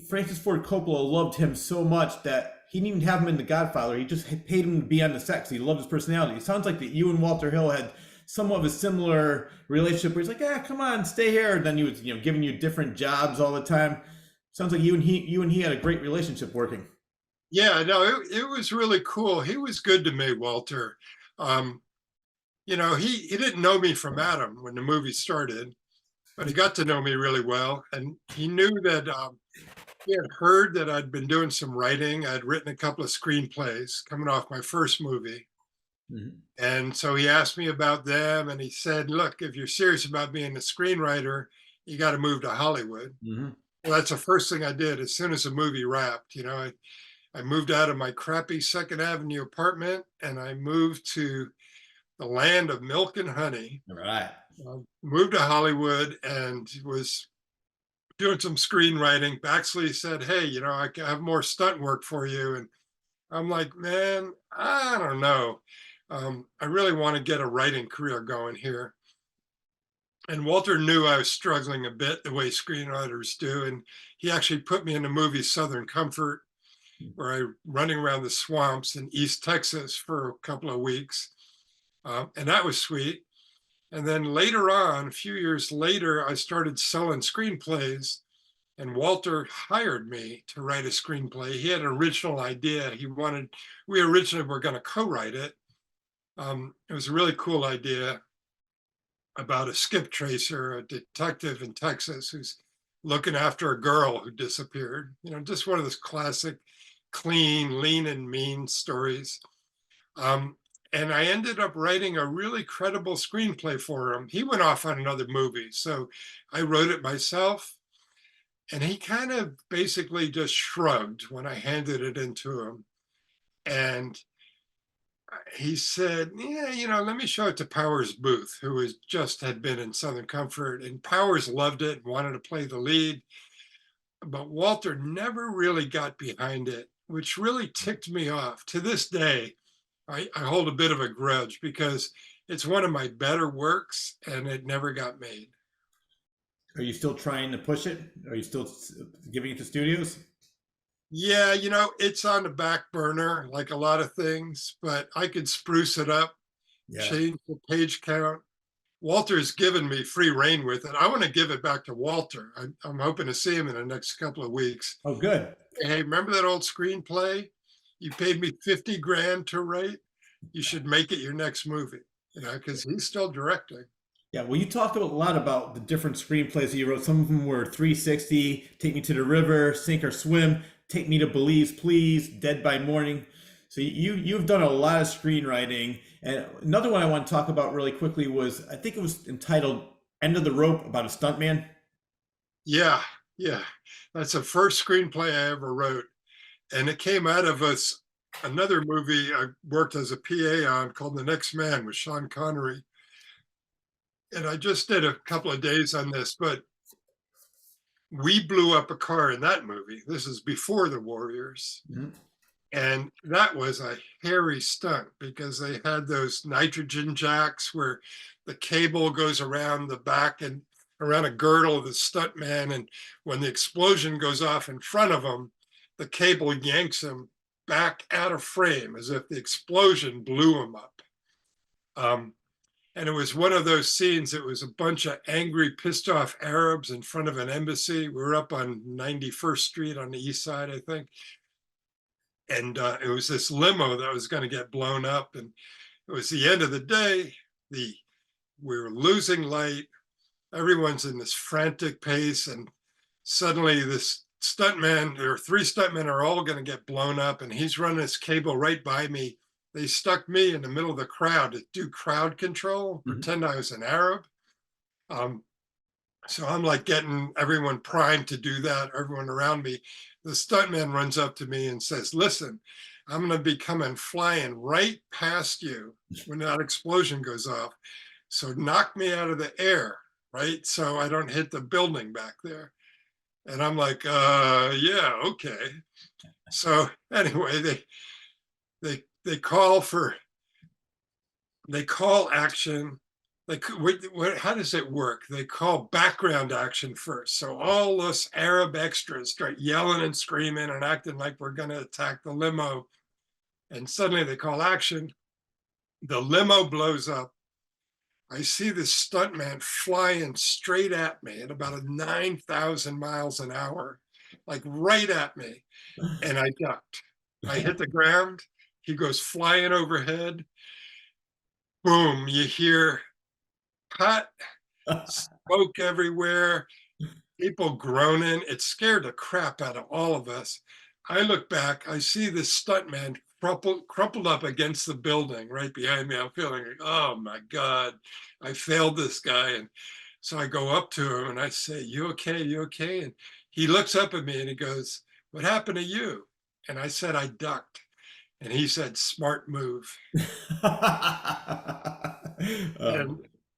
Speaker 2: Francis Ford Coppola loved him so much that he didn't even have him in The Godfather. He just paid him to be on the set because he loved his personality. It sounds like that you and Walter Hill had somewhat of a similar relationship where he's like, come on, stay here. And then he was, giving you different jobs all the time. Sounds like you and he had a great relationship working.
Speaker 3: Yeah, no, it was really cool. He was good to me, Walter. He didn't know me from Adam when the movie started, but he got to know me really well. And he knew that he had heard that I'd been doing some writing. I'd written a couple of screenplays coming off my first movie. Mm-hmm. And so he asked me about them, and he said, look, if you're serious about being a screenwriter, you got to move to Hollywood. Mm-hmm. Well, that's the first thing I did as soon as the movie wrapped. I moved out of my crappy Second Avenue apartment, and I moved to the land of milk and honey.
Speaker 2: All right.
Speaker 3: Moved to Hollywood and was doing some screenwriting. Baxley said, hey, I have more stunt work for you. And I'm like, man, I don't know. I really want to get a writing career going here. And Walter knew I was struggling a bit the way screenwriters do. And he actually put me in the movie Southern Comfort, where I running around the swamps in East Texas for a couple of weeks. And that was sweet. And then later on, a few years later, I started selling screenplays, and Walter hired me to write a screenplay. He had an original idea. We originally were going to co-write it. It was a really cool idea about a skip tracer, a detective in Texas who's looking after a girl who disappeared. Just one of those classic, clean, lean and mean stories. And I ended up writing a really credible screenplay for him. He went off on another movie, so I wrote it myself. And he kind of basically just shrugged when I handed it into him. And he said, yeah, let me show it to Powers Booth, who had been in Southern Comfort. And Powers loved it and wanted to play the lead. But Walter never really got behind it, which really ticked me off. To this day, I hold a bit of a grudge because it's one of my better works and it never got made.
Speaker 2: Are you still trying to push it? Are you still giving it to studios?
Speaker 3: Yeah, it's on the back burner, like a lot of things, but I could spruce it up, change the page count. Walter's given me free reign with it. I want to give it back to Walter. I'm hoping to see him in the next couple of weeks.
Speaker 2: Oh, good.
Speaker 3: Hey, remember that old screenplay? You paid me $50,000 to write. You should make it your next movie, because he's still directing.
Speaker 2: Yeah, well, you talk a lot about the different screenplays that you wrote. Some of them were 360, Take Me to the River, Sink or Swim, Take Me to Belize, Please, Dead by Morning. So you've done a lot of screenwriting. And another one I want to talk about really quickly was, I think it was entitled End of the Rope, about a stuntman.
Speaker 3: Yeah. That's the first screenplay I ever wrote. And it came out of another movie I worked as a PA on called The Next Man with Sean Connery. And I just did a couple of days on this, but we blew up a car in that movie. This is before the Warriors. Mm-hmm. And that was a hairy stunt because they had those nitrogen jacks where the cable goes around the back and around a girdle of the stuntman. And when the explosion goes off in front of him, the cable yanks him back out of frame as if the explosion blew him up. And it was one of those scenes. It was a bunch of angry, pissed off Arabs in front of an embassy. We were up on 91st Street on the east side, I think. And it was this limo that was going to get blown up. And it was the end of the day. We were losing light. Everyone's in this frantic pace. And suddenly this stuntman, there are 3 stuntmen are all going to get blown up. And he's running his cable right by me. They stuck me in the middle of the crowd to do crowd control, pretend I was an Arab. So I'm like getting everyone primed to do that, everyone around me. The stuntman runs up to me and says, listen, I'm going to be coming flying right past you when that explosion goes off. So knock me out of the air, right? So I don't hit the building back there. And I'm like, yeah, okay. So anyway, they call action. Like, how does it work? They call background action first. So all us Arab extras start yelling and screaming and acting like we're going to attack the limo. And suddenly they call action. The limo blows up. I see this stuntman flying straight at me at about 9,000 miles an hour, like right at me. And I ducked. I hit the ground. He goes flying overhead. Boom, you hear hot smoke everywhere, people groaning. It scared the crap out of all of us. I look back, I see this stuntman crumpled up against the building right behind me. I'm feeling like, oh my God, I failed this guy. And so I go up to him and I say, you okay? You okay? And he looks up at me and he goes, what happened to you? And I said, I ducked. And he said, smart move. And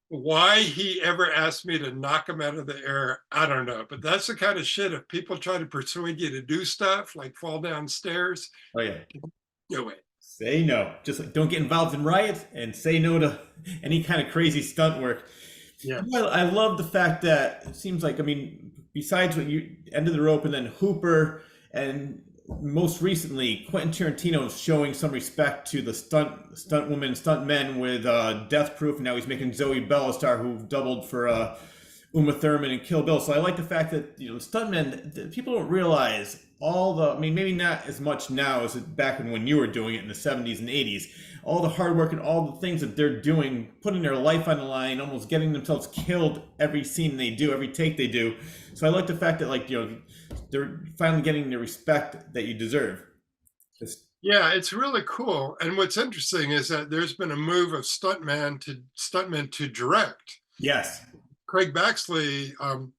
Speaker 3: why he ever asked me to knock him out of the air, I don't know. But that's the kind of shit, if people try to persuade you to do stuff like fall downstairs,
Speaker 2: Oh yeah.
Speaker 3: do it.
Speaker 2: Say no. Just like don't get involved in riots and say no to any kind of crazy stunt work.
Speaker 3: Yeah.
Speaker 2: Well, I love the fact that it seems like, I mean, besides what you End of the Rope and then Hooper and most recently Quentin Tarantino is showing some respect to the stunt women, stunt men with Death Proof, and now he's making Zoe Bell a star who doubled for Uma Thurman and Kill Bill. So I like the fact that, you know, stuntmen, people don't realize all the, I mean, maybe not as much now as back when you were doing it in the 70s and 80s, all the hard work and all the things that they're doing, putting their life on the line, almost getting themselves killed every scene they do, every take they do. So I like the fact that, like, you know, they're finally getting the respect that you deserve.
Speaker 3: Yeah, it's really cool. And what's interesting is that there's been a move of stuntmen to direct.
Speaker 2: Yes.
Speaker 3: Craig Baxley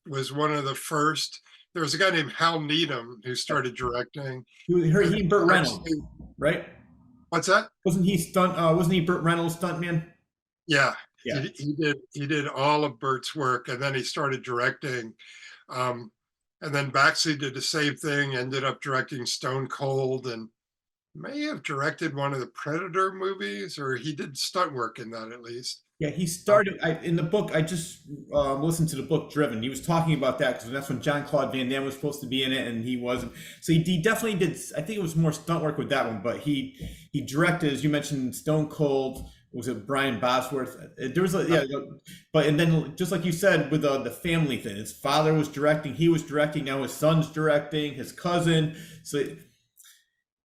Speaker 3: was one of the first. There was a guy named Hal Needham who started directing.
Speaker 2: He and Burt Reynolds, right?
Speaker 3: What's that?
Speaker 2: Wasn't he Burt Reynolds stuntman?
Speaker 3: Yeah,
Speaker 2: yeah.
Speaker 3: He did all of Burt's work, and then he started directing. And then Baxley did the same thing, ended up directing Stone Cold, and may have directed one of the Predator movies, or he did stunt work in that at least.
Speaker 2: Yeah, he started in the book. I just listened to the book Driven. He was talking about that because that's when Jean-Claude Van Damme was supposed to be in it, and he wasn't. So he definitely did. I think it was more stunt work with that one, but he directed, as you mentioned, Stone Cold. Was it Brian Bosworth? There was but and then just like you said with the family thing, his father was directing, he was directing, now his son's directing, his cousin. So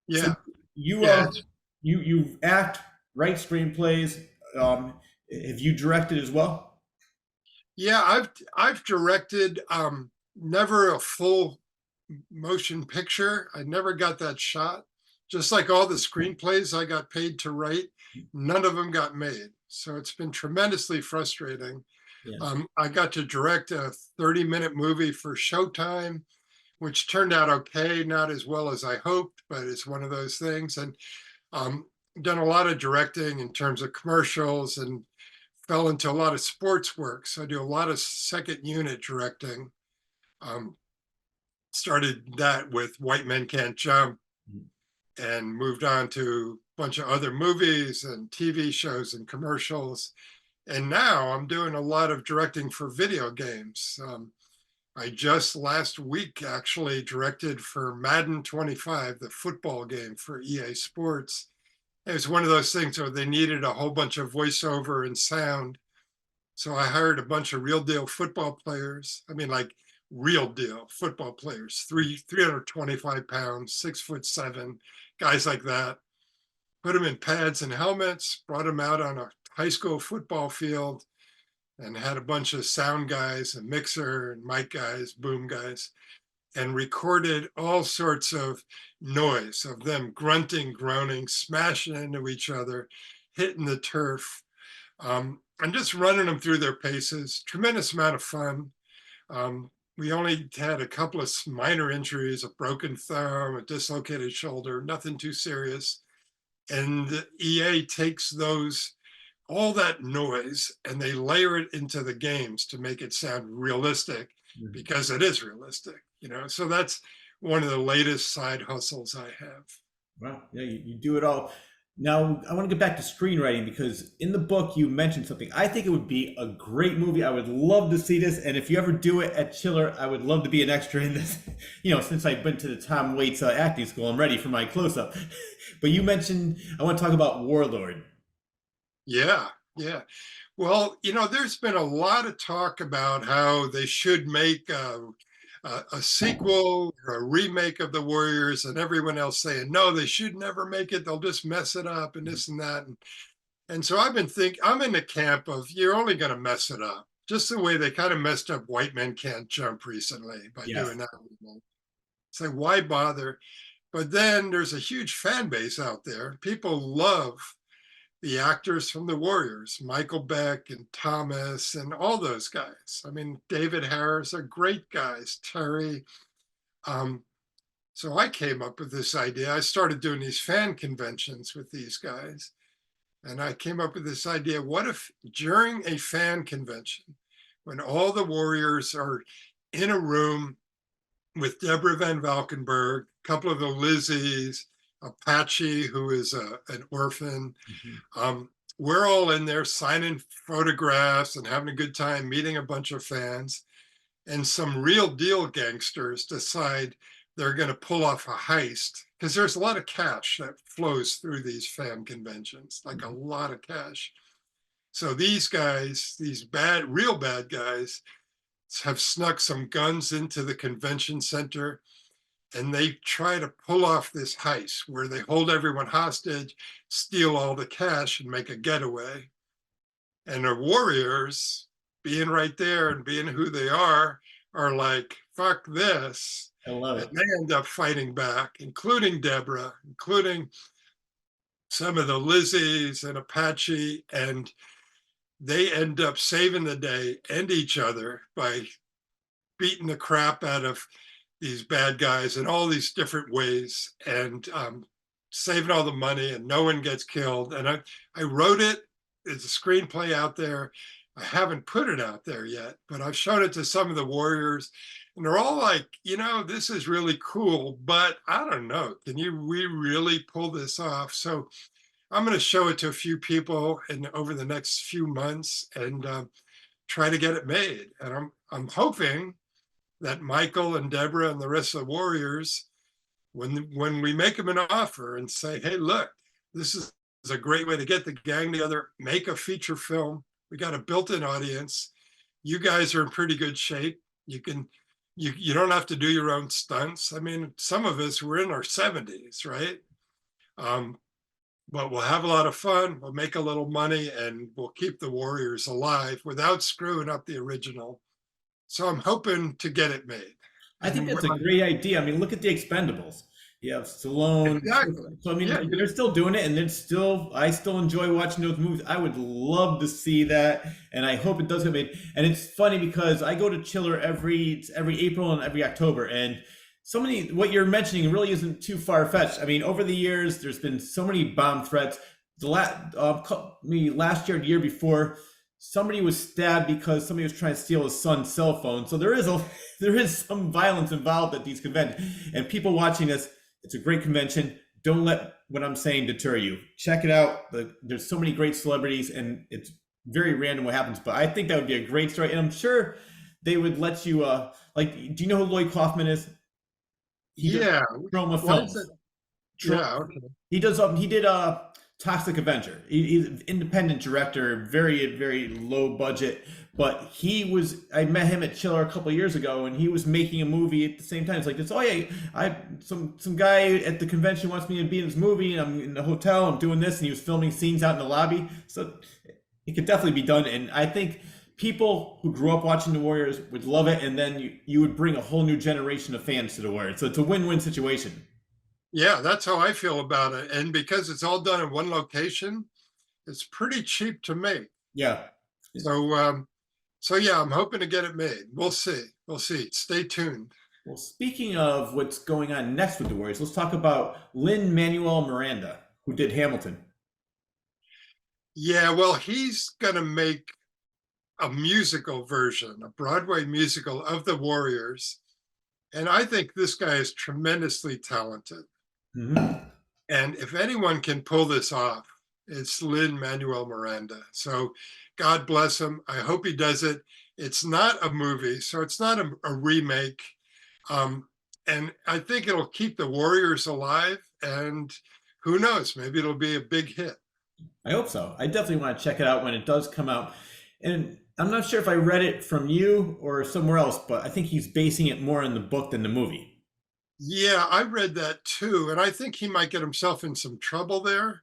Speaker 3: yeah,
Speaker 2: so you act, write screenplays. Have you directed as well?
Speaker 3: Yeah, I've directed, never a full motion picture. I never got that shot. Just like all the screenplays I got paid to write, none of them got made. So it's been tremendously frustrating. Yeah. I got to direct a 30-minute movie for Showtime, which turned out okay, not as well as I hoped, but it's one of those things. And done a lot of directing in terms of commercials and fell into a lot of sports work. So I do a lot of second unit directing. Started that with White Men Can't Jump, and moved on to a bunch of other movies and TV shows and commercials. And now I'm doing a lot of directing for video games. I just last week actually directed for Madden 25, the football game for EA Sports. It was one of those things where they needed a whole bunch of voiceover and sound. So I hired a bunch of real deal football players. I mean, like real deal football players, 325 pounds, 6'7", guys like that. Put them in pads and helmets, brought them out on a high school football field, and had a bunch of sound guys, a mixer and mic guys, boom guys, and recorded all sorts of noise of them grunting, groaning, smashing into each other, hitting the turf, and just running them through their paces. Tremendous amount of fun. We only had a couple of minor injuries, a broken thumb, a dislocated shoulder, nothing too serious. And the EA takes all that noise and they layer it into the games to make it sound realistic, because it is realistic, so that's one of the latest side hustles I have.
Speaker 2: Wow, yeah, you do it all. Now, I want to get back to screenwriting, because in the book you mentioned something. I think it would be a great movie. I would love to see this, and if you ever do it at Chiller, I would love to be an extra in this. Since I've been to the Tom Waits acting school, I'm ready for my close-up. But you mentioned, I want to talk about Warlord.
Speaker 3: Yeah. Well, there's been a lot of talk about how they should make a sequel or a remake of The Warriors, and everyone else saying, no, they should never make it. They'll just mess it up and this and that. And so I'm in the camp of, you're only going to mess it up. Just the way they kind of messed up White Men Can't Jump recently by doing that. It's like, why bother? But then there's a huge fan base out there. People love the actors from The Warriors, Michael Beck and Thomas and all those guys. I mean, David Harris are great guys, Terry. So I came up with this idea. I started doing these fan conventions with these guys. And I came up with this idea. What if during a fan convention, when all the Warriors are in a room with Deborah Van Valkenberg, a couple of the Lizzies, Apache, who is an orphan. We're all in there signing photographs and having a good time, meeting a bunch of fans. And some real deal gangsters decide they're going to pull off a heist, because there's a lot of cash that flows through these fan conventions, like a lot of cash. So these guys, these real bad guys, have snuck some guns into the convention center, and they try to pull off this heist where they hold everyone hostage, steal all the cash, and make a getaway. And the Warriors, being right there and being who they are like, fuck this.
Speaker 2: I love it.
Speaker 3: And they end up fighting back, including Deborah, including some of the Lizzies and Apache, and they end up saving the day and each other by beating the crap out of these bad guys in all these different ways, and saving all the money, and no one gets killed. And I wrote it. It's a screenplay out there. I haven't put it out there yet, but I've shown it to some of the Warriors, and they're all like, this is really cool, but I don't know. Can we really pull this off? So I'm going to show it to a few people over the next few months and try to get it made. And I'm hoping that Michael and Deborah and the rest of the Warriors, when we make them an offer and say, hey, look, this is a great way to get the gang together, make a feature film. We got a built-in audience. You guys are in pretty good shape. You don't have to do your own stunts. I mean, some of us were in our 70s, right? But we'll have a lot of fun. We'll make a little money, and we'll keep the Warriors alive without screwing up the original. So I'm hoping to get it made.
Speaker 2: I think that's a great idea. I mean, look at the Expendables. You have Stallone.
Speaker 3: Exactly.
Speaker 2: So I mean, they're still doing it, and I still enjoy watching those movies. I would love to see that, and I hope it does get made. And it's funny because I go to Chiller every April and every October, and so many, what you're mentioning really isn't too far-fetched. I mean, over the years, there's been so many bomb threats. The last year, the year before, somebody was stabbed because somebody was trying to steal his son's cell phone. So there is some violence involved at these conventions. And people watching this, it's a great convention. Don't let what I'm saying deter you. Check it out. There's so many great celebrities, and it's very random what happens. But I think that would be a great story. And I'm sure they would let you, do you know who Lloyd Kaufman is?
Speaker 3: Yeah.
Speaker 2: Trauma films.
Speaker 3: Yeah. Okay.
Speaker 2: He did Toxic Avenger. He's an independent director, very, very low budget. But I met him at Chiller a couple of years ago, and he was making a movie at the same time. It's like this. Oh yeah, some guy at the convention wants me to be in his movie, and I'm in the hotel. I'm doing this, and he was filming scenes out in the lobby. So it could definitely be done. And I think people who grew up watching the Warriors would love it, and then you would bring a whole new generation of fans to the Warriors. So it's a win-win situation.
Speaker 3: Yeah, that's how I feel about it. And because it's all done in one location, it's pretty cheap to make.
Speaker 2: Yeah.
Speaker 3: So yeah, I'm hoping to get it made. We'll see. We'll see. Stay tuned.
Speaker 2: Well, speaking of what's going on next with the Warriors, let's talk about Lin-Manuel Miranda, who did Hamilton.
Speaker 3: Yeah, well, he's going to make a musical version, a Broadway musical of the Warriors. And I think this guy is tremendously talented.
Speaker 2: Mm-hmm.
Speaker 3: And if anyone can pull this off, it's Lin-Manuel Miranda. So God bless him. I hope he does it. It's not a movie, so it's not a remake. And I think it'll keep the Warriors alive. And who knows, maybe it'll be a big hit.
Speaker 2: I hope so. I definitely want to check it out when it does come out. And I'm not sure if I read it from you or somewhere else, but I think he's basing it more on the book than the movie.
Speaker 3: Yeah, I read that too. And I think he might get himself in some trouble there,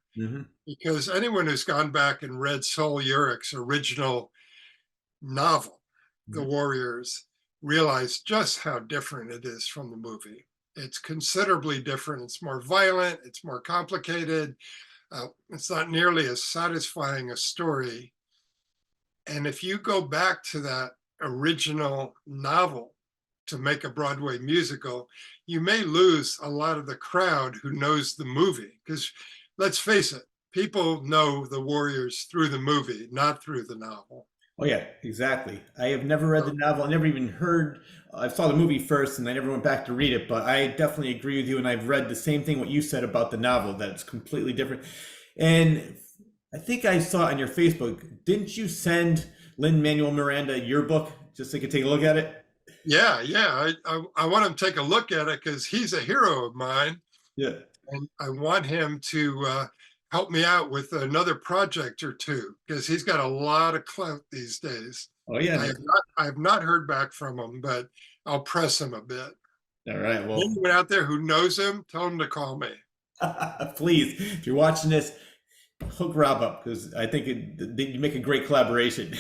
Speaker 3: because anyone who's gone back and read Sol Urich's original novel, The Warriors, realize just how different it is from the movie. It's considerably different. It's more violent. It's more complicated. It's not nearly as satisfying a story. And if you go back to that original novel to make a Broadway musical, you may lose a lot of the crowd who knows the movie. Because let's face it, people know the Warriors through the movie, not through the novel.
Speaker 2: Oh yeah, exactly. I have never read the novel. I never even heard. I saw the movie first, and I never went back to read it. But I definitely agree with you, and I've read the same thing what you said about the novel, that it's completely different. And I think I saw on your Facebook, didn't you send Lin-Manuel Miranda your book just so you could take a look at it?
Speaker 3: Yeah. I want him to take a look at it because he's a hero of mine.
Speaker 2: Yeah.
Speaker 3: And I want him to help me out with another project or two, because he's got a lot of clout these days.
Speaker 2: Oh yeah.
Speaker 3: I have not heard back from him, but I'll press him a bit.
Speaker 2: All right. Well,
Speaker 3: anyone out there who knows him, tell him to call me.
Speaker 2: Please, if you're watching this, hook Rob up, because I think you make a great collaboration.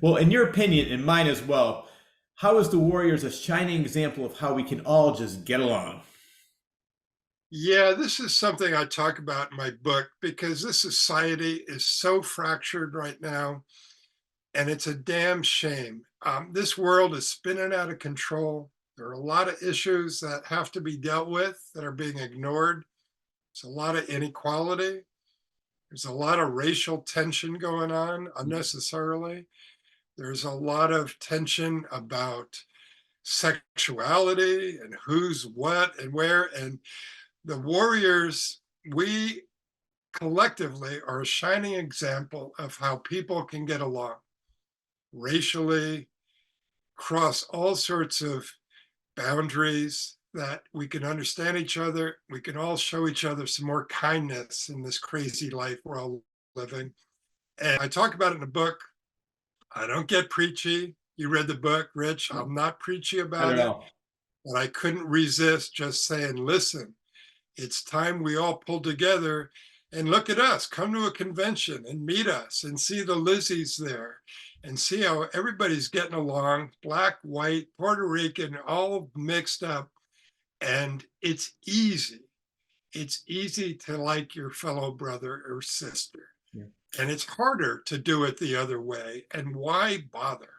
Speaker 2: Well, in your opinion, and mine as well, how is the Warriors a shining example of how we can all just get along?
Speaker 3: Yeah, this is something I talk about in my book, because this society is so fractured right now, and it's a damn shame. This world is spinning out of control. There are a lot of issues that have to be dealt with that are being ignored. There's a lot of inequality. There's a lot of racial tension going on unnecessarily. There's a lot of tension about sexuality and who's what and where. And the Warriors, we collectively are a shining example of how people can get along racially, cross all sorts of boundaries, that we can understand each other. We can all show each other some more kindness in this crazy life we're all living. And I talk about it in the book. I don't get preachy. You read the book, Rich. I'm not preachy about it. But I couldn't resist just saying, listen, it's time we all pull together and look at us, come to a convention and meet us and see the Lizzies there and see how everybody's getting along, Black, white, Puerto Rican, all mixed up. And it's easy. It's easy to like your fellow brother or sister. Yeah. And it's harder to do it the other way. And why bother?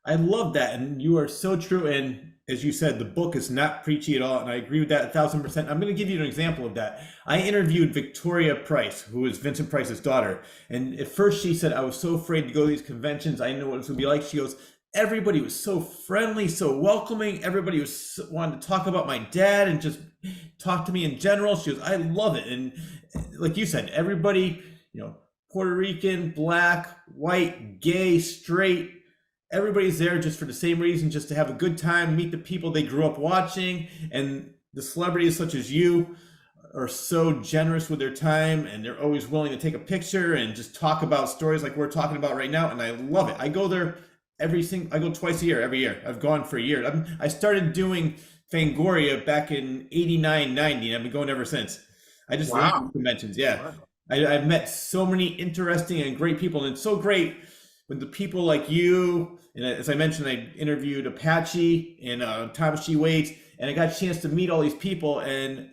Speaker 2: I love that. And you are so true. And as you said, the book is not preachy at all. And I agree with that 1,000%. I'm going to give you an example of that. I interviewed Victoria Price, who is Vincent Price's daughter. And at first she said, I was so afraid to go to these conventions. I didn't know what it was going to be like. She goes, everybody was so friendly, so welcoming. Everybody was wanted to talk about my dad and just talk to me in general. She goes, I love it. And like you said, everybody, Puerto Rican, Black, white, gay, straight, everybody's there just for the same reason, just to have a good time, meet the people they grew up watching. And the celebrities such as you, are so generous with their time, and they're always willing to take a picture and just talk about stories like we're talking about right now. And I love it. I go there I go twice a year, every year. I've gone for a year. I started doing Fangoria back in 89, 90, and I've been going ever since. I just love
Speaker 3: Wow.
Speaker 2: these conventions. Yeah.
Speaker 3: Wow.
Speaker 2: I've met so many interesting and great people, and it's so great when the people like you, and as I mentioned, I interviewed Apache and Thomas G. Waits, and I got a chance to meet all these people, and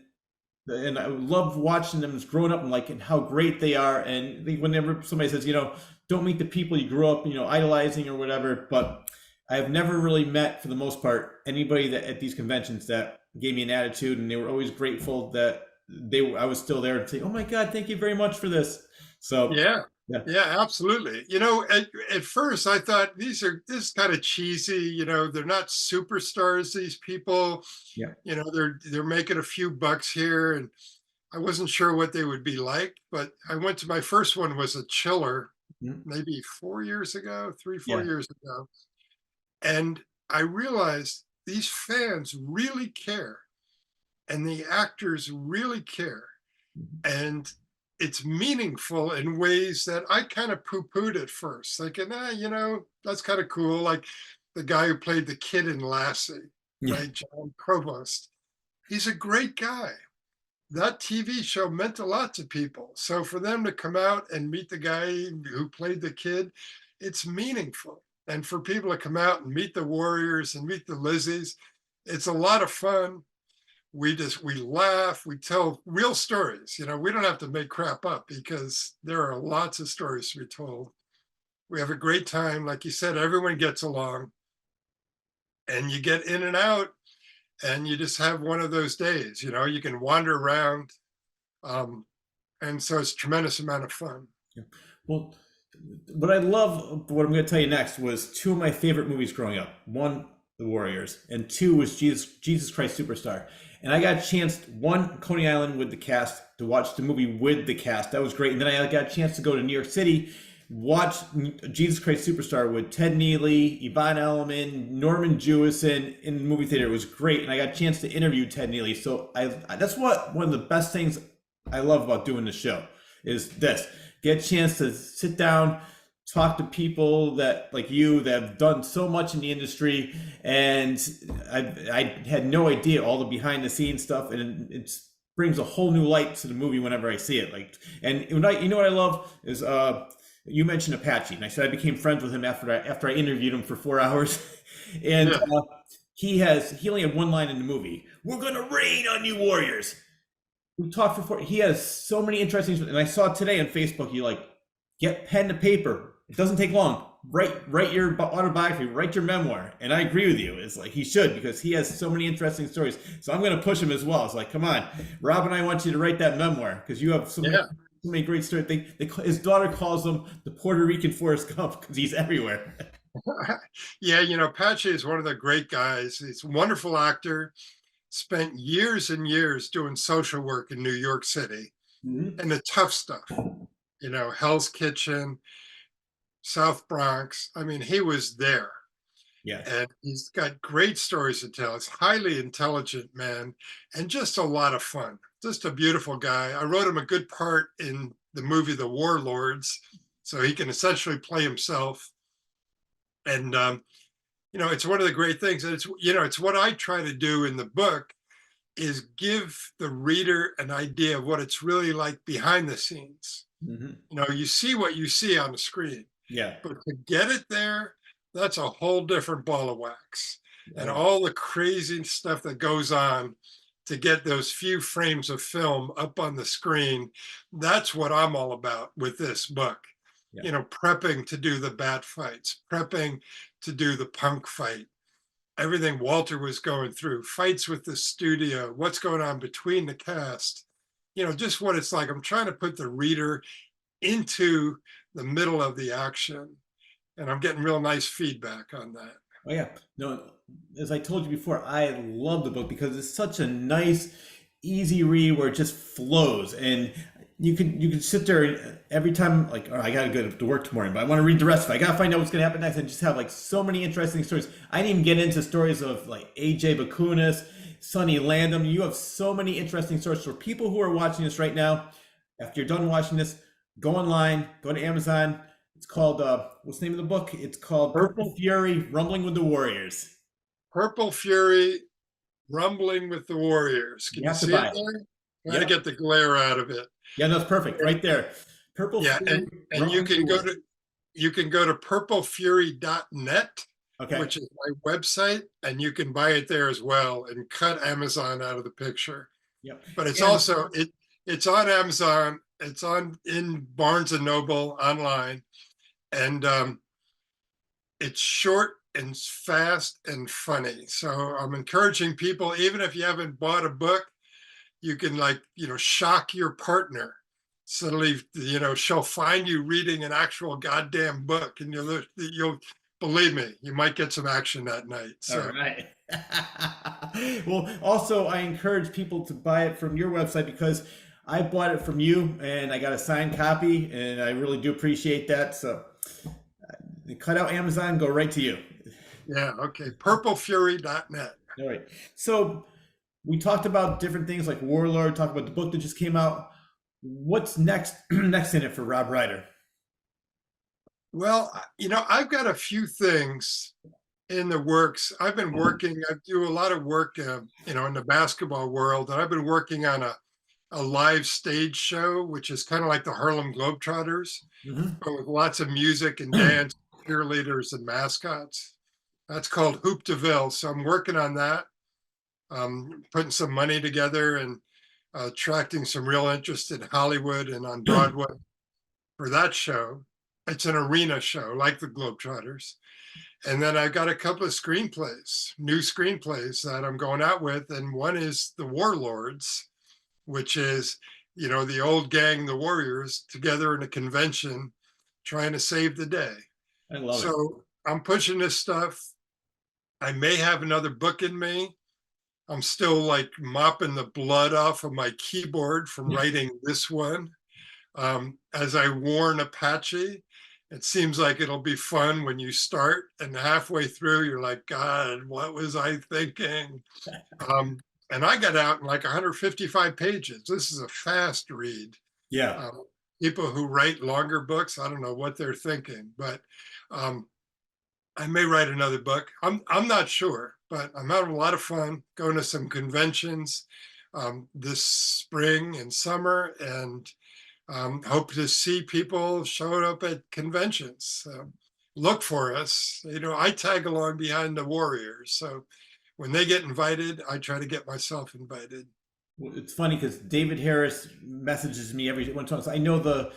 Speaker 2: I love watching them as growing up and like and how great they are. And I think whenever somebody says, don't meet the people you grew up, idolizing or whatever, but I've never really met, for the most part, anybody that at these conventions that gave me an attitude, and they were always grateful that I was still there and say, "Oh my God, thank you very much for this." So
Speaker 3: Yeah.
Speaker 2: yeah,
Speaker 3: Yeah, absolutely. At first I thought this is kind of cheesy, they're not superstars, these people.
Speaker 2: yeah,
Speaker 3: They're making a few bucks here, and I wasn't sure what they would be like, but I went to my first one was a chiller
Speaker 2: mhm,
Speaker 3: maybe 4 years ago, 3, 4
Speaker 2: yeah,
Speaker 3: years ago. And I realized these fans really care, and the actors really care. And it's meaningful in ways that I kind of poo-pooed at first, thinking, that's kind of cool. Like the guy who played the kid in Lassie,
Speaker 2: yeah,
Speaker 3: right? John Provost. He's a great guy. That TV show meant a lot to people. So for them to come out and meet the guy who played the kid, it's meaningful. And for people to come out and meet the Warriors and meet the Lizzies, it's a lot of fun. We laugh, we tell real stories. We don't have to make crap up because there are lots of stories to be told. We have a great time. Like you said, everyone gets along, and you get in and out, and you just have one of those days. You can wander around. And so it's a tremendous amount of fun.
Speaker 2: yeah. Well, what I'm going to tell you next was two of my favorite movies growing up. One, The Warriors, and two was Jesus Christ Superstar. And I got a chance, one, Coney Island with the cast, to watch the movie with the cast. That was great. And then I got a chance to go to New York City, watch Jesus Christ Superstar with Ted Neely, Yvonne Elliman, Norman Jewison in the movie theater. It was great. And I got a chance to interview Ted Neely. So that's one of the best things I love about doing the show is this. Get a chance to sit down, talk to people that like you that have done so much in the industry, and I had no idea all the behind the scenes stuff, and it brings a whole new light to the movie whenever I see it. Like, and what I love is you mentioned Apache, and I said I became friends with him after I interviewed him for 4 hours, and
Speaker 3: Yeah.
Speaker 2: he only had one line in the movie: "We're gonna rain on you, Warriors." We talked for he has so many interesting, and I saw today on Facebook, you like get pen to paper. It doesn't take long. Write your autobiography, write your memoir. And I agree with you. It's like he should, because he has so many interesting stories. So I'm going to push him as well. It's like, come on, Rob and I want you to write that memoir because you have so many great stories. His daughter calls him the Puerto Rican Forrest Gump because he's everywhere.
Speaker 3: Yeah, Pache is one of the great guys. He's a wonderful actor, spent years and years doing social work in New York City,
Speaker 2: Mhm.
Speaker 3: and the tough stuff, Hell's Kitchen, South Bronx. I mean, he was there,
Speaker 2: Yeah.
Speaker 3: and he's got great stories to tell. He's a highly intelligent man and just a lot of fun. Just a beautiful guy. I wrote him a good part in the movie The Warlords, so he can essentially play himself. And it's one of the great things, and it's what I try to do in the book is give the reader an idea of what it's really like behind the scenes.
Speaker 2: Mhm.
Speaker 3: You see what you see on the screen,
Speaker 2: Yeah.
Speaker 3: but to get it there, that's a whole different ball of wax. And
Speaker 2: Oh,
Speaker 3: all the crazy stuff that goes on to get those few frames of film up on the screen, that's what I'm all about with this book.
Speaker 2: yeah.
Speaker 3: Prepping to do the bat fights, prepping to do the punk fight, everything Walter was going through, fights with the studio, what's going on between the cast, just what it's like. I'm trying to put the reader into the middle of the action, and I'm getting real nice feedback on that.
Speaker 2: Oh yeah. No, as I told you before, I love the book because it's such a nice, easy read where it just flows. And you can sit there every time, like, oh, I gotta go to work tomorrow, but I want to read the rest of it. I gotta find out what's gonna happen next, and just have like so many interesting stories. I didn't even get into stories of like AJ Bakunis, Sonny Landham. You have so many interesting stories for people who are watching this right now. After you're done watching this, go online, go to Amazon. It's called what's the name of the book? It's called Purple Fury: Rumbling with the Warriors.
Speaker 3: Purple Fury, Rumbling with the Warriors. Can
Speaker 2: You
Speaker 3: you
Speaker 2: have to
Speaker 3: see
Speaker 2: buy
Speaker 3: it
Speaker 2: it.
Speaker 3: there? Try to
Speaker 2: Yep.
Speaker 3: get the glare out of it.
Speaker 2: Yeah, that's perfect. Right there. Purple
Speaker 3: Yeah,
Speaker 2: Fury.
Speaker 3: and you
Speaker 2: Rumbling
Speaker 3: can
Speaker 2: with the
Speaker 3: go
Speaker 2: Warriors.
Speaker 3: to purplefury.net,
Speaker 2: Okay.
Speaker 3: which is my website, and you can buy it there as well and cut Amazon out of the picture.
Speaker 2: Yep.
Speaker 3: But it's
Speaker 2: And
Speaker 3: also it's on Amazon, it's on in Barnes and Noble online, and it's short and fast and funny. So I'm encouraging people, even if you haven't bought a book, you can, like, shock your partner. Suddenly, she'll find you reading an actual goddamn book, and you'll believe me, you might get some action that night.
Speaker 2: all
Speaker 3: So
Speaker 2: right. Well, also, I encourage people to buy it from your website because I bought it from you and I got a signed copy, and I really do appreciate that. So cut out Amazon, go right to you.
Speaker 3: yeah, okay, purplefury.net.
Speaker 2: All right. So we talked about different things like Warlord, talked about the book that just came out. What's next next in it for Rob Ryder?
Speaker 3: Well, I've got a few things in the works. I do a lot of work, in the basketball world, and I've been working on a live stage show, which is kind of like the Harlem Globetrotters,
Speaker 2: Mm-hmm.
Speaker 3: but with lots of music and dance, cheerleaders and mascots. That's called Hoop DeVille. So I'm working on that, putting some money together and attracting some real interest in Hollywood and on Broadway for that show. It's an arena show like the Globetrotters. And then I've got a couple of new screenplays that I'm going out with. And one is The Warlords, which is, the old gang, the Warriors, together in a convention trying to save the day.
Speaker 2: I love it.
Speaker 3: So I'm pushing this stuff. I may have another book in me. I'm still like mopping the blood off of my keyboard from writing this one. As I warn Apache, it seems like it'll be fun when you start, and halfway through, you're like, God, what was I thinking? And I got out in like 155 pages. This is a fast read.
Speaker 2: Yeah.
Speaker 3: People who write longer books, I don't know what they're thinking, but I may write another book. I'm not sure, but I'm having a lot of fun going to some conventions this spring and summer, and hope to see people showing up at conventions. Look for us. I tag along behind the Warriors. So when they get invited, I try to get myself invited.
Speaker 2: Well, it's funny because David Harris messages me every once in a while. So I know the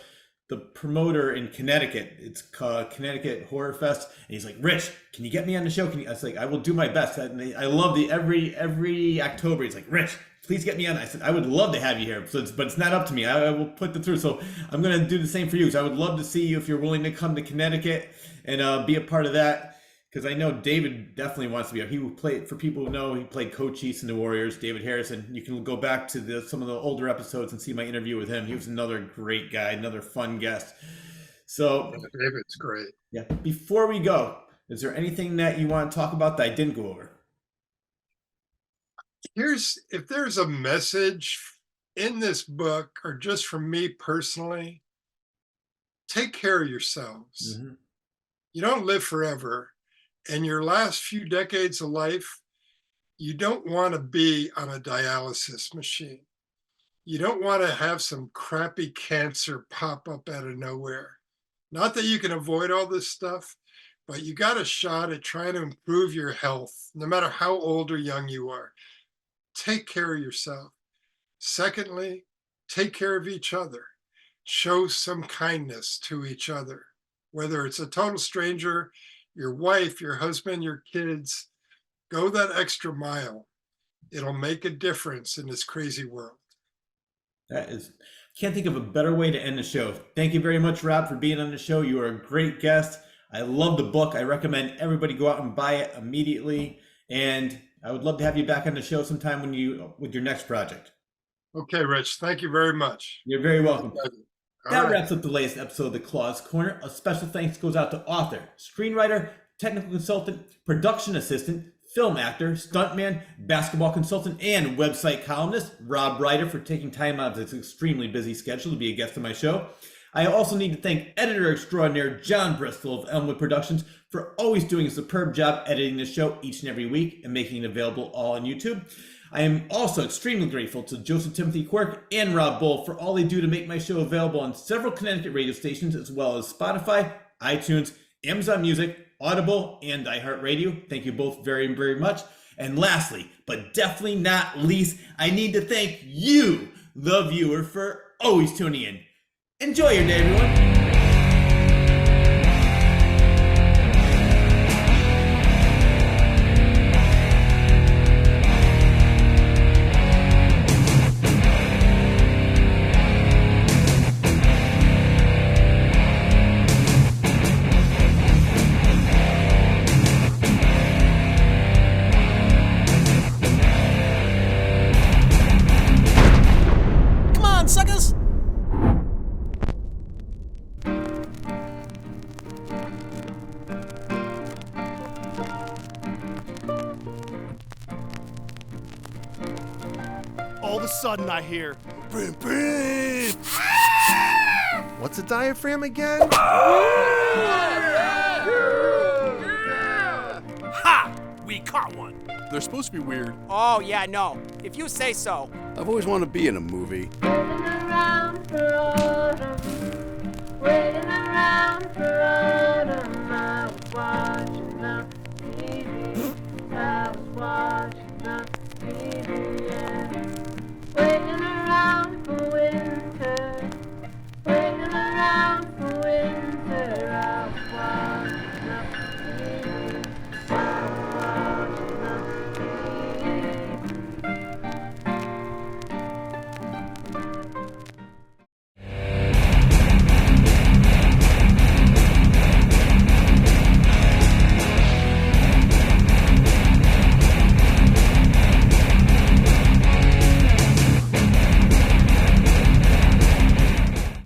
Speaker 2: promoter in Connecticut. It's called Connecticut Horror Fest, and he's like, "Rich, can you get me on the show? Can you?" I was like, "I will do my best." And I love every October. He's like, "Rich, please get me on." I said, "I would love to have you here, but it's not up to me. I will put the through." So I'm gonna do the same for you. So I would love to see you if you're willing to come to Connecticut and be a part of that. Because I know David definitely wants to be here. He played, for people who know, he played Coach East in the Warriors, David Harrison. You can go back to some of the older episodes and see my interview with him. He was another great guy, another fun guest. So,
Speaker 3: David's great.
Speaker 2: yeah. Before we go, is there anything that you want to talk about that I didn't go over?
Speaker 3: If there's a message in this book, or just from me personally, take care of yourselves.
Speaker 2: Mm-hmm.
Speaker 3: You don't live forever. In your last few decades of life, you don't want to be on a dialysis machine. You don't want to have some crappy cancer pop up out of nowhere. Not that you can avoid all this stuff, but you got a shot at trying to improve your health, no matter how old or young you are. Take care of yourself. Secondly, take care of each other. Show some kindness to each other, whether it's a total stranger, your wife, your husband, your kids. Go that extra mile. It'll make a difference in this crazy world.
Speaker 2: Can't think of a better way to end the show. Thank you very much, Rob, for being on the show. You are a great guest. I love the book. I recommend everybody go out and buy it immediately. And I would love to have you back on the show sometime with your next project.
Speaker 3: Okay, Rich, thank you very much.
Speaker 2: You're very welcome.
Speaker 3: All
Speaker 2: That
Speaker 3: right.
Speaker 2: wraps up the latest episode of the Claws Corner. A special thanks goes out to author, screenwriter, technical consultant, production assistant, film actor, stuntman, basketball consultant, and website columnist Rob Ryder for taking time out of his extremely busy schedule to be a guest on my show. I also need to thank editor extraordinaire John Bristol of Elmwood Productions for always doing a superb job editing the show each and every week and making it available all on YouTube. I am also extremely grateful to Joseph Timothy Quirk and Rob Bull for all they do to make my show available on several Connecticut radio stations, as well as Spotify, iTunes, Amazon Music, Audible, and iHeartRadio. Thank you both very, very much. And lastly, but definitely not least, I need to thank you, the viewer, for always tuning in. Enjoy your day, everyone.
Speaker 4: Come on, suckers! All of a sudden I hear, brim, brim.
Speaker 5: What's a diaphragm again?
Speaker 4: Ha! We caught one.
Speaker 5: They're supposed to be weird.
Speaker 6: Oh, yeah, no. If you say so.
Speaker 5: I've always wanted to be in a movie.
Speaker 7: Around for autumn, waiting